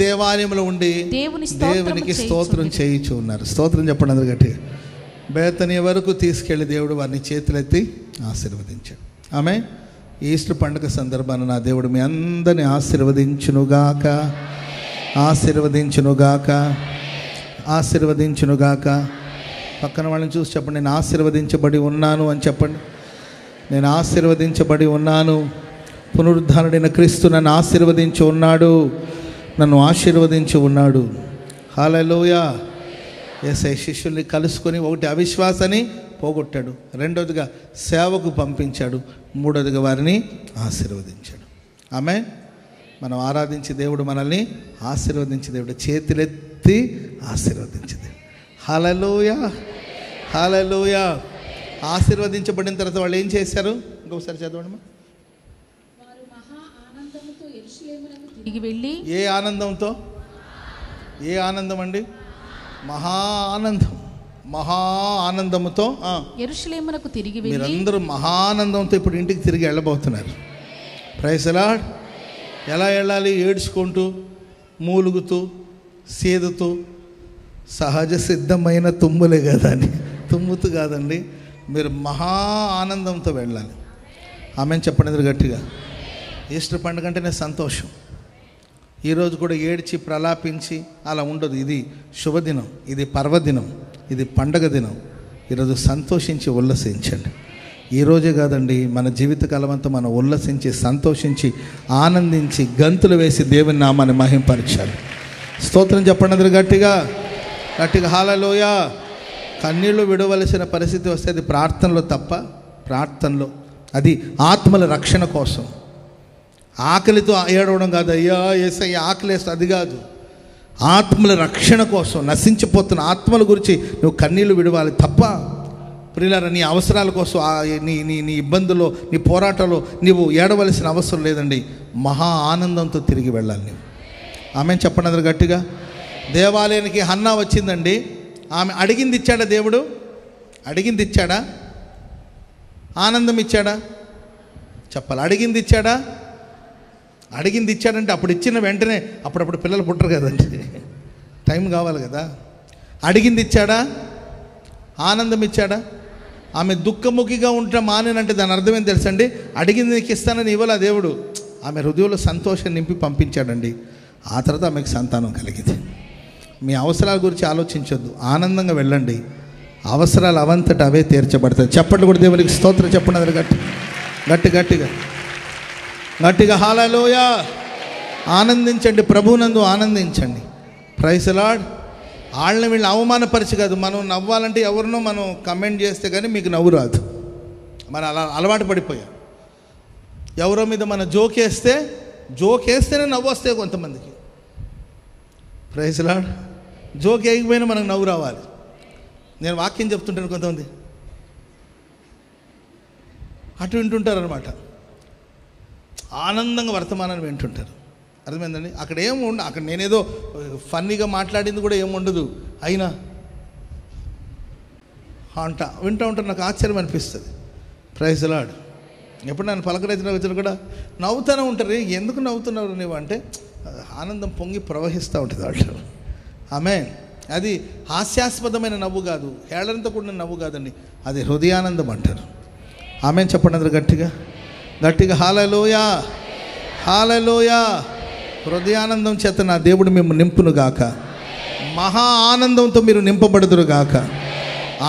దేవాలయములో ఉండి దేవునికి స్తోత్రం చేయుచు ఉన్నారు. స్తోత్రం చెప్పండి అందరు గట్టిగా. బేతనియ వరకు తీసుకెళ్లి దేవుడు వారిని చేతులెత్తి ఆశీర్వదించాడు. ఆమె ఈస్టర్ పండుగ సందర్భాన నా దేవుడు మీ అందరిని ఆశీర్వదించునుగాక, ఆశీర్వదించునుగాక, ఆశీర్వదించునుగాక. పక్కన వాళ్ళని చూసి చెప్పండి, నేను ఆశీర్వదించబడి ఉన్నాను అని చెప్పండి. నేను ఆశీర్వదించబడి ఉన్నాను. పునరుద్ధానుడైన క్రీస్తు నన్ను ఆశీర్వదించి ఉన్నాడు, నన్ను ఆశీర్వదించి ఉన్నాడు. హల్లెలూయా. యేసయ్య శిష్యుల్ని కలుసుకొని ఒకటి అవిశ్వాసాన్ని పోగొట్టాడు, రెండోదిగా సేవకు పంపించాడు, మూడోదిగా వారిని ఆశీర్వదించాడు. ఆమె మనం ఆరాధించే దేవుడు మనల్ని ఆశీర్వదించే దేవుడు, చేతులెత్తి ఆశీర్వదించే దేవుడు. హల్లెలూయా, హల్లెలూయా. ఆశీర్వదించబడిన తర్వాత వాళ్ళు ఏం చేశారు? ఇంకొకసారి చదవండి. ఏ ఆనందంతో? ఏ ఆనందం అండి? మహా ఆనందం. మహా ఆనందముతో యెరూషలేమునకు తిరిగి వెళ్ళి, మీరందరూ మహా ఆనందంతో ఇప్పుడు ఇంటికి తిరిగి వెళ్ళబోతున్నారు. Praise the lord. ఎలా వెళ్ళాలి? ఏడ్చుకుంటూ, మూలుగుతూ, సేదుతూ, సహజ సిద్ధమైన తుమ్ములే కదా అని, తుమ్ముతూ కాదండి, మీరు మహా ఆనందంతో వెళ్ళాలి. ఆమెను చెప్పండి గట్టిగా. ఈస్టర్ పండుగ అంటేనే సంతోషం. ఈరోజు కూడా ఏడ్చి ప్రలాపించి అలా ఉండదు. ఇది శుభదినం, ఇది పర్వదినం, ఇది పండగ దినం. ఈరోజు సంతోషించి ఉల్లసించండి. ఈరోజే కాదండి, మన జీవితకాలం అంతా మనం ఉల్లసించి, సంతోషించి, ఆనందించి, గంతులు వేసి దేవుని నామాన్ని మహింపరచాలి. స్తోత్రం చెప్పండి అందరూ గట్టిగా, గట్టిగా. హల్లెలూయా. కన్నీళ్లు విడవలసిన పరిస్థితి వస్తే అది ప్రార్థనలో తప్ప, ప్రార్థనలో అది ఆత్మల రక్షణ కోసం. ఆకలితో ఏడవడం కాదు, అయ్యా యేసయ్య ఆకలేస్తా, అది కాదు. ఆత్మల రక్షణ కోసం, నశించిపోతున్న ఆత్మల గురించి నువ్వు కన్నీళ్లు విడవాలి తప్ప, ప్రియులారా, నీ అవసరాల కోసం, నీ ఇబ్బందుల్లో, నీ పోరాటంలో నీవు ఏడవలసిన అవసరం లేదండి. మహా ఆనందంతో తిరిగి వెళ్ళాలి నువ్వు. ఆమె చెప్పండి అందరు గట్టిగా. దేవాలయానికి హన్నా వచ్చిందండి. ఆమె అడిగింది ఇచ్చాడా దేవుడు? అడిగింది ఇచ్చాడా? ఆనందం ఇచ్చాడా? చెప్పాలి. అడిగింది ఇచ్చాడా? అడిగింది ఇచ్చాడంటే అప్పుడు ఇచ్చిన వెంటనే అప్పుడప్పుడు పిల్లలు పుట్టరు కదండి, టైం కావాలి కదా. అడిగింది ఇచ్చాడా? ఆనందం ఇచ్చాడా? ఆమె దుఃఖముఖిగా ఉంటే మానేనంటే దాని అర్థం ఏం తెలుసండి? అడిగింది నీకు ఇస్తానని ఇవ్వాల దేవుడు. ఆమె హృదయంలో సంతోషం నింపి పంపించాడండి. ఆ తర్వాత ఆమెకు సంతానం కలిగింది. మీ అవసరాల గురించి ఆలోచించొద్దు, ఆనందంగా వెళ్ళండి. అవసరాలు అవంతట అవే తీర్చబడతాయి. చెప్పండి కూడా దేవునికి స్తోత్రం చెప్పండి. అది గట్టిగా గట్టిగా. హల్లెలూయా. ఆనందించండి, ప్రభువునందు ఆనందించండి. Praise the Lord. వాళ్ళని వీళ్ళు అవమానపరిచి కాదు, మనం నవ్వాలంటే ఎవరినో మనం కమెంట్ చేస్తే కానీ మీకు నవ్వు రాదు. మనం అలా అలవాటు పడిపోయాం. ఎవరో మీద మనం జోకేస్తేనే నవ్వు వస్తాయి కొంతమందికి. Praise the lord. జోక్ వేయకపోయినా మనకు నవ్వు రావాలి. నేను వాక్యం చెప్తుంటాను, కొంతమంది అటు వింటుంటారు అనమాట, ఆనందంగా వర్తమానాన్ని వింటుంటారు. అర్థమైందండి? అక్కడ అక్కడ నేనేదో ఫన్నీగా మాట్లాడింది కూడా ఏముండదు, అయినా వింటూ ఉంటారు. నాకు ఆశ్చర్యం అనిపిస్తుంది. Praise the Lord. ఎప్పుడు నన్ను పలకరించిన వచ్చిన కూడా నవ్వుతూనే ఉంటారు. ఎందుకు నవ్వుతున్నారు నీవు అంటే, ఆనందం పొంగి ప్రవహిస్తూ ఉంటుంది వాళ్ళు. ఆమెన్. అది హాస్యాస్పదమైన నవ్వు కాదు, హేళనతో కూడిన నవ్వు కాదండి, అది హృదయానందం అంటారు. ఆమెన్ చెప్పండి అందరు గట్టిగా. హల్లెలూయా, హల్లెలూయా. హృదయానందం చేత నా దేవుడు మిమ్మల్ని నింపునుగాక. మహా ఆనందంతో మీరు నింపబడుదురుగాక.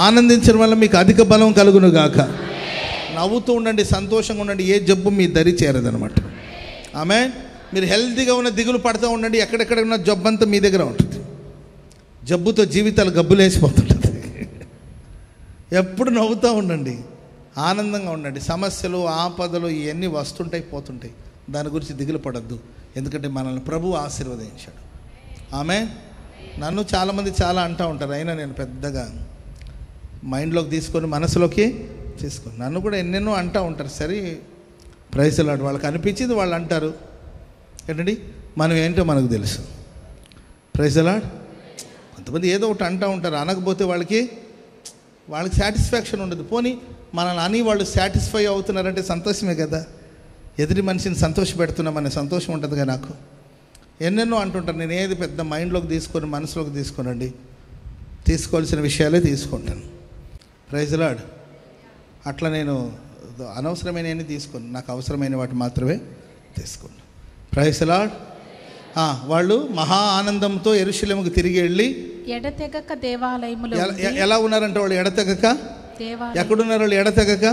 ఆనందించడం వల్ల మీకు అధిక బలం కలుగునుగాక. నవ్వుతూ ఉండండి, సంతోషంగా ఉండండి. ఏ జబ్బు మీ దరి చేరదనమాట. ఆమెన్. మీరు హెల్తీగా ఉన్న దిగులు పడుతూ ఉండండి, ఎక్కడెక్కడ ఉన్న జబ్బు అంతా మీ దగ్గర ఉంటుంది. జబ్బుతో జీవితాలు గబ్బులేసిపోతుంటుంది. ఎప్పుడు నవ్వుతూ ఉండండి, ఆనందంగా ఉండండి. సమస్యలు, ఆపదలు ఇవన్నీ వస్తుంటాయి, పోతుంటాయి. దాని గురించి దిగులు పడద్దు, ఎందుకంటే మనల్ని ప్రభువు ఆశీర్వదించాడు. ఆమె నన్ను చాలామంది చాలా అంటూ ఉంటారు, అయినా నేను పెద్దగా మైండ్లోకి తీసుకొని మనసులోకి తీసుకొని, నన్ను కూడా ఎన్నెన్నో అంటూ ఉంటారు. సరే, ప్రైజ్ లార్డ్. వాళ్ళకి అనిపించింది వాళ్ళు అంటారు. ఏంటండి, మనం ఏంటో మనకు తెలుసు. Praise Lord. కొంతమంది ఏదో ఒకటి అంటూ ఉంటారు, అనకపోతే వాళ్ళకి సాటిస్ఫాక్షన్ ఉండదు. పోనీ మనల్ని అని వాళ్ళు సాటిస్ఫై అవుతున్నారంటే సంతోషమే కదా. ఎదుటి మనిషిని సంతోషపెడుతున్నామనే సంతోషం ఉంటుందిగా నాకు. ఎన్నెన్నో అంటుంటారు, నేను ఏది పెద్ద మైండ్లోకి తీసుకొని మనసులోకి తీసుకోనండి, తీసుకోవాల్సిన విషయాలే తీసుకుంటాను. Praise Lord. అట్లా నేను అనవసరమైనవి తీసుకోను, నాకు అవసరమైన వాటి మాత్రమే తీసుకున్నాను. Praise Lord. వాళ్ళు మహా ఆనందంతో యెరూషలేముకు తిరిగి వెళ్ళి ఎడతెగక దేవాలయములో ఎలా ఉన్నారంటే వాళ్ళు ఎడతెగక ఎక్కడున్నారు? వాళ్ళు ఎడతెగక.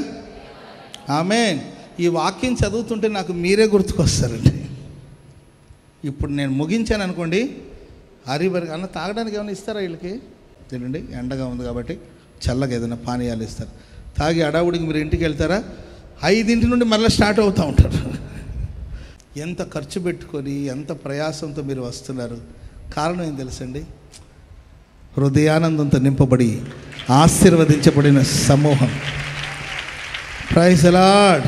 ఆమేన్. ఈ వాక్యం చదువుతుంటే నాకు మీరే గుర్తుకొస్తారండి. ఇప్పుడు నేను ముగించాను అనుకోండి, హరిబరి అన్న తాగడానికి ఏమైనా ఇస్తారా వీళ్ళకి? తినండి, ఎండగా ఉంది కాబట్టి చల్లగా ఏదైనా పానీయాలు ఇస్తారు. తాగి అడావుడికి మీరు ఇంటికి వెళ్తారా? 5 నుండి మళ్ళీ స్టార్ట్ అవుతూ ఉంటారు. ఎంత ఖర్చు పెట్టుకొని ఎంత ప్రయాసంతో మీరు వస్తున్నారు. కారణం ఏం తెలుసండి? హృదయానందంతో నింపబడి ఆశీర్వదించబడిన సమూహం. Praise the Lord.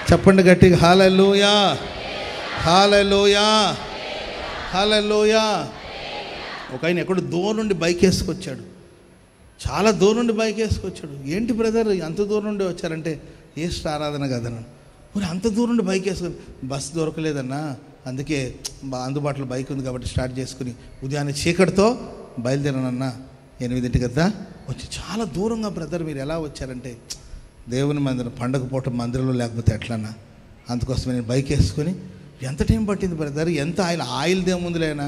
చెప్పండి గట్టిగా, హల్లెలూయా, హల్లెలూయా, హల్లెలూయా. ఒక ఆయన ఎక్కడో దూరం నుండి బైక్ వేసుకొచ్చాడు, చాలా దూరం నుండి బైక్ వేసుకొచ్చాడు. ఏంటి బ్రదర్ అంత దూరం నుండి వచ్చారంటే, ఈస్టర్ ఆరాధన కదన్నా. అంత దూరం నుండి బైక్ వేసుకొని, బస్సు దొరకలేదన్నా, అందుకే అందుబాటులో బైక్ ఉంది కాబట్టి స్టార్ట్ చేసుకుని ఉదయాన్నే చీకటితో బయలుదేరానన్నా 8 కదా వచ్చి. చాలా దూరంగా బ్రదర్ మీరు ఎలా వచ్చారంటే, దేవుని మందిరం పండగ పూట మందిరంలో లేకపోతే ఎట్లన్నా, అందుకోసం నేను బైక్ వేసుకొని. ఎంత టైం పట్టింది బ్రదర్? ఎంత ఆయిల్ దేముందిలేనా,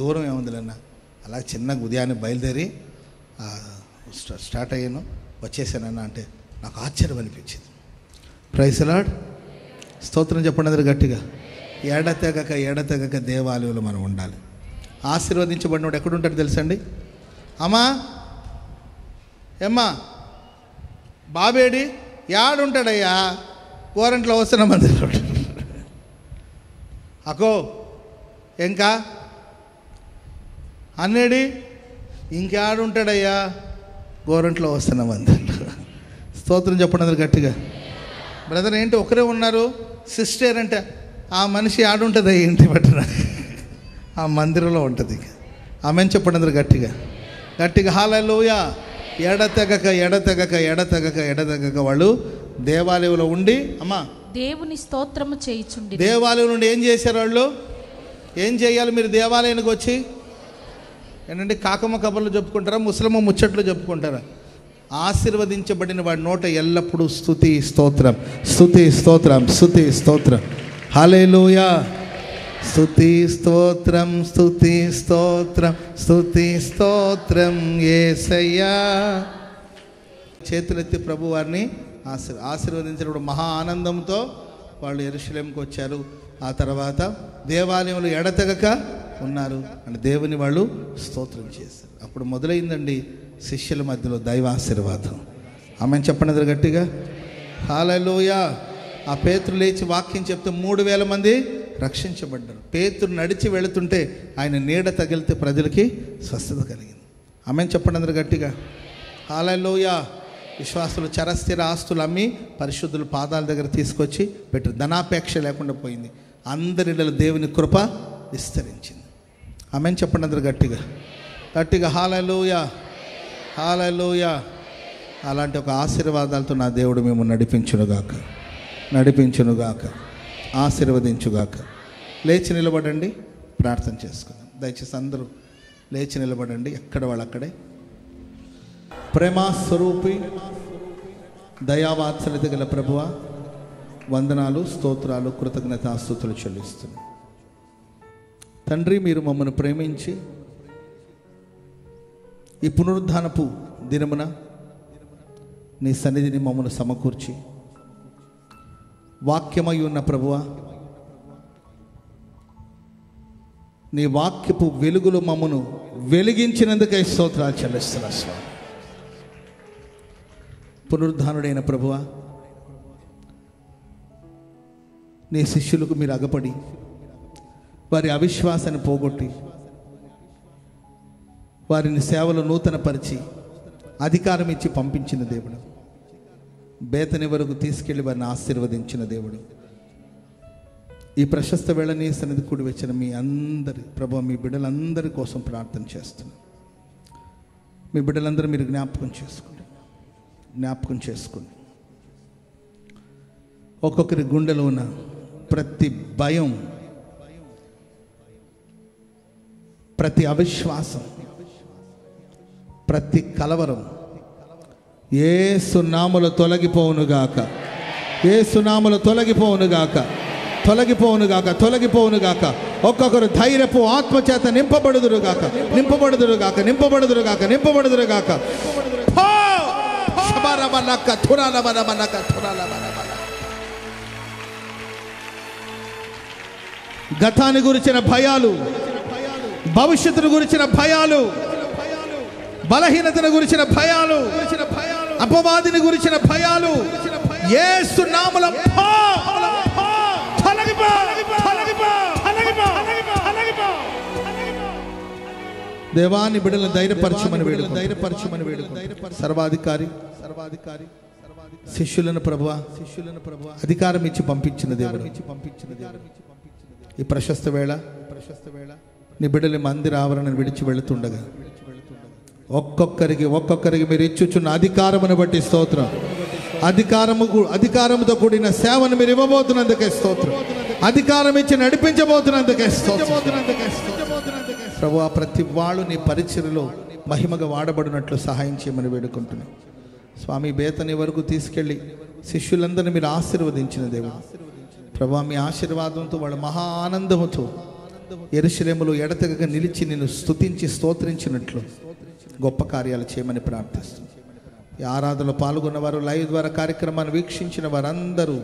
దూరం ఏముందిలేనా. అలా చిన్నగా ఉదయాన్నే బయలుదేరి స్టార్ట్ అయ్యాను, వచ్చేసానన్నా అంటే నాకు ఆశ్చర్యం అనిపించింది. Praise the Lord. స్తోత్రం చెప్పండి అందరూ గట్టిగా. ఎడతెగక దేవాలయంలో మనం ఉండాలి. ఆశీర్వదించబడినోడు ఎక్కడుంటాడు తెలుసండి? అమ్మా, ఏమ్మా, బాబేడి యాడుంటాడయ్యా? గోరంట్లో వస్తున్న మందిరం. అకో ఇంకా అన్నేడి ఇంకేడుంటాడయ్యా? గోరంట్లో వస్తున్న మందిరం. స్తోత్రం చెప్పండి అందరు గట్టిగా. బ్రదర్ ఏంటి ఒకరే ఉన్నారు? సిస్టర్ అంటే ఆ మనిషి ఆడుంటుంది, ఏంటి పట్టిన ఆ మందిరంలో ఉంటుంది. ఆమెను చెప్పండి అందరు గట్టిగా గట్టిగా. హల్లెలూయా. ఎడతెగక వాళ్ళు దేవాలయంలో ఉండి, అమ్మా దేవుని స్తోత్రము చేయుచుండి. దేవాలయం నుండి ఏం చేశారు వాళ్ళు? ఏం చేయాలి మీరు దేవాలయానికి వచ్చి? ఏంటంటే కాకమ్మ కబర్లు చెప్పుకుంటారా, ముసలమ్మ ముచ్చట్లు చెప్పుకుంటారా? ఆశీర్వదించబడిన వాడి నోట ఎల్లప్పుడూ స్తుతి స్తోత్రం, స్తుతి స్తోత్రం, స్తుతి స్తోత్రం. హల్లెలూయా. స్తుతి స్తోత్రం, స్తుతి స్తోత్రం, స్తుతి స్తోత్రం యేసయ్యా. చేతులెత్తి ప్రభు వారిని ఆశీర్వదించినప్పుడు మహా ఆనందంతో వాళ్ళు యెరూషలేముకు వచ్చారు. ఆ తర్వాత దేవాలయంలో ఎడతెగక ఉన్నారు అంటే దేవుని వాళ్ళు స్తోత్రం చేశారు. అప్పుడు మొదలైందండి శిష్యుల మధ్యలో దైవ ఆశీర్వాదం. ఆమెను చెప్పండి గట్టిగా. హల్లెలూయా. ఆ పేతురు లేచి వాక్యం చెప్తే 3000 మంది రక్షించబడ్డారు. పేతురు నడిచి వెళుతుంటే ఆయన నీడ తగిలితే ప్రజలకి స్వస్థత కలిగింది. ఆమెను చెప్పండి అందరు గట్టిగా. హల్లెలూయా. విశ్వాసులు చరస్థిర ఆస్తులు అమ్మి పరిశుద్ధుల పాదాల దగ్గర తీసుకొచ్చి పెట్టారు. ధనాపేక్ష లేకుండా పోయింది. అందరిలో దేవుని కృప విస్తరించింది. ఆమెను చెప్పండి అందరు గట్టిగా గట్టిగా. హల్లెలూయా, హల్లెలూయా. అలాంటి ఒక ఆశీర్వాదాలతో నా దేవుడు మేము నడిపించునుగాక, ఆశీర్వదించుగాక. లేచి నిలబడండి, ప్రార్థన చేసుకుందాం. దయచేసి అందరూ లేచి నిలబడండి, ఎక్కడ వాళ్ళు అక్కడే. ప్రేమ స్వరూపి దయావాత్సల్యత గల ప్రభువా, వందనాలు, స్తోత్రాలు, కృతజ్ఞతాస్తుతులు చెల్లిస్తున్నాం తండ్రి. మీరు మమ్మల్ని ప్రేమించి ఈ పునరుద్ధానపు దినమున నీ సన్నిధిని మమ్మల్ని సమకూర్చి వాక్యమై ఉన్న ప్రభువా, నీ వాక్యపు వెలుగులు మమ్మను వెలిగించినందుకై స్తోత్రాలు చెల్లిస్తున్నా స్వామి. పునరుద్ధానుడైన ప్రభువా, నీ శిష్యులకు మీరు అగపడి వారి అవిశ్వాసాన్ని పోగొట్టి వారిని సేవలో నూతనపరిచి అధికారం ఇచ్చి పంపించిన దేవుడు. బేతని వరకు తీసుకెళ్లి వారిని ఆశీర్వదించిన దేవుడు. ఈ ప్రశస్త వేళ నీ సన్నిధి కూడి వచ్చిన మీ అందరి ప్రభు, మీ బిడ్డలందరి కోసం ప్రార్థన చేస్తున్నాను. మీ బిడ్డలందరూ మీరు జ్ఞాపకం చేసుకోండి. ఒక్కొక్కరి గుండెలో ఉన్న ప్రతి భయం, ప్రతి అవిశ్వాసం, ప్రతి కలవరం యేసు నామములో తొలగిపోవునుగాక. యేసు నామములో తొలగిపోవునుగాక. ఒక్కొక్కరు ధైర్యపు ఆత్మచేత నింపబడుదురుగాక. గతాన్ని గురించిన భయాలు, భవిష్యత్తును గురించిన భయాలు, బలహీనతను గురించిన భయాలు, అపవాదిని గురించిన భయాలు యేసు నామములో దేవాని బిడ్డలను ధైర్యపరచమని వేడుకు. సర్వాధికారి శిష్యులను ప్రభువా అధికారం ఇచ్చి పంపించిన దేవుడు. ఈ ప్రశస్త వేళ నీ బిడ్డలు మందిర ఆవరణను విడిచి వెళుతుండగా ఒక్కొక్కరికి మీరు ఇచ్చుచున్న అధికారమును బట్టి స్తోత్రం. అధికారముతో కూడిన సేవను మీరు ఇవ్వబోతున్నందుకే స్తోత్రం. అధికారం ఇచ్చి నడిపించబోతున్నందుకే స్తోత్రం. ప్రభువా ప్రతి వాళ్ళు నీ పరిచర్యలో మహిమగా వాడబడినట్లు సహాయం చేయమని వేడుకుంటున్నాను. స్వామి బేతని వరకు తీసుకెళ్ళి శిష్యులందరినీ మీరు ఆశీర్వదించిన దేవుడు. ప్రభువా మీ ఆశీర్వాదంతో వాళ్ళు మహా ఆనందముతో యెరూషలేములో ఎడతెగక నిలిచి నిన్ను స్తుతించి స్తోత్రించినట్లు గొప్ప కార్యాలు చేయమని ప్రార్థిస్తున్నాను. ఈ ఆరాధనలో పాల్గొన్న వారు, లైవ్ ద్వారా కార్యక్రమాన్ని వీక్షించిన వారందరూ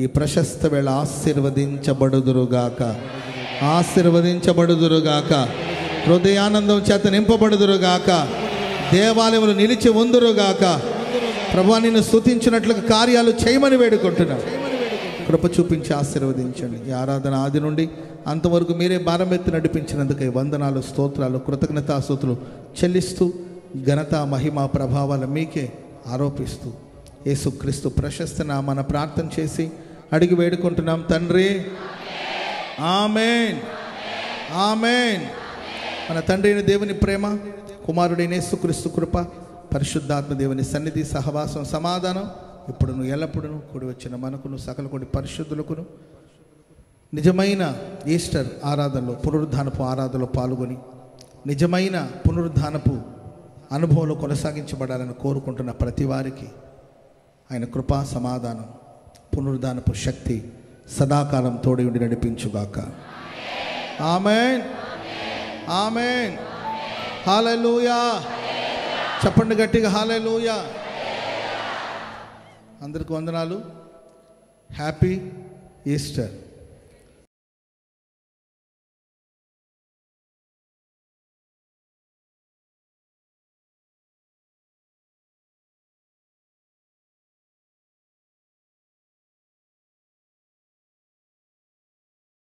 ఈ ప్రశస్త వేళ ఆశీర్వదించబడుదురుగాక. హృదయానందం చేత నింపబడుదురుగాక. దేవాలయంలో నిలిచి ఉందురుగాక. ప్రభువా నిన్ను స్తుతించినట్లుగా కార్యాలు చేయమని వేడుకుంటున్నాం. కృప చూపించి ఆశీర్వదించండి. ఈ ఆరాధన ఆది నుండి అంతవరకు మీరే భారం ఎత్తి నడిపించినందుకే వందనాలు, స్తోత్రాలు, కృతజ్ఞతాస్తుతులు చెల్లిస్తూ ఘనత, మహిమ, ప్రభావాలు మీకే ఆరోపిస్తూ యేసుక్రీస్తు ప్రశస్త నామమున ప్రార్థన చేసి అడిగి వేడుకుంటున్నాం తండ్రి. ఆమేన్, ఆమేన్. మన తండ్రి అయిన దేవుని ప్రేమ, కుమారుడైన యేసుక్రీస్తు కృప, పరిశుద్ధాత్మ దేవుని సన్నిధి, సహవాసం, సమాధానం ఇప్పుడును ఎల్లప్పుడూ కూడి వచ్చిన మనకును సకల కూడి పరిశుద్ధులకును నిజమైన ఈస్టర్ ఆరాధనలో, పునరుద్ధానపు ఆరాధనలో పాల్గొని నిజమైన పునరుద్ధానపు అనుభవంలో కొనసాగించబడాలని కోరుకుంటున్న ప్రతి వారికి ఆయన కృపా, సమాధానం, పునరుద్ధానపు శక్తి సదాకాలం తోడి ఉండి నడిపించుగాక. ఆమేన్, ఆమేన్. హల్లెలూయా. చెప్పండి గట్టిగా, హల్లెలూయా. అందరికి వందనాలు. Happy Easter.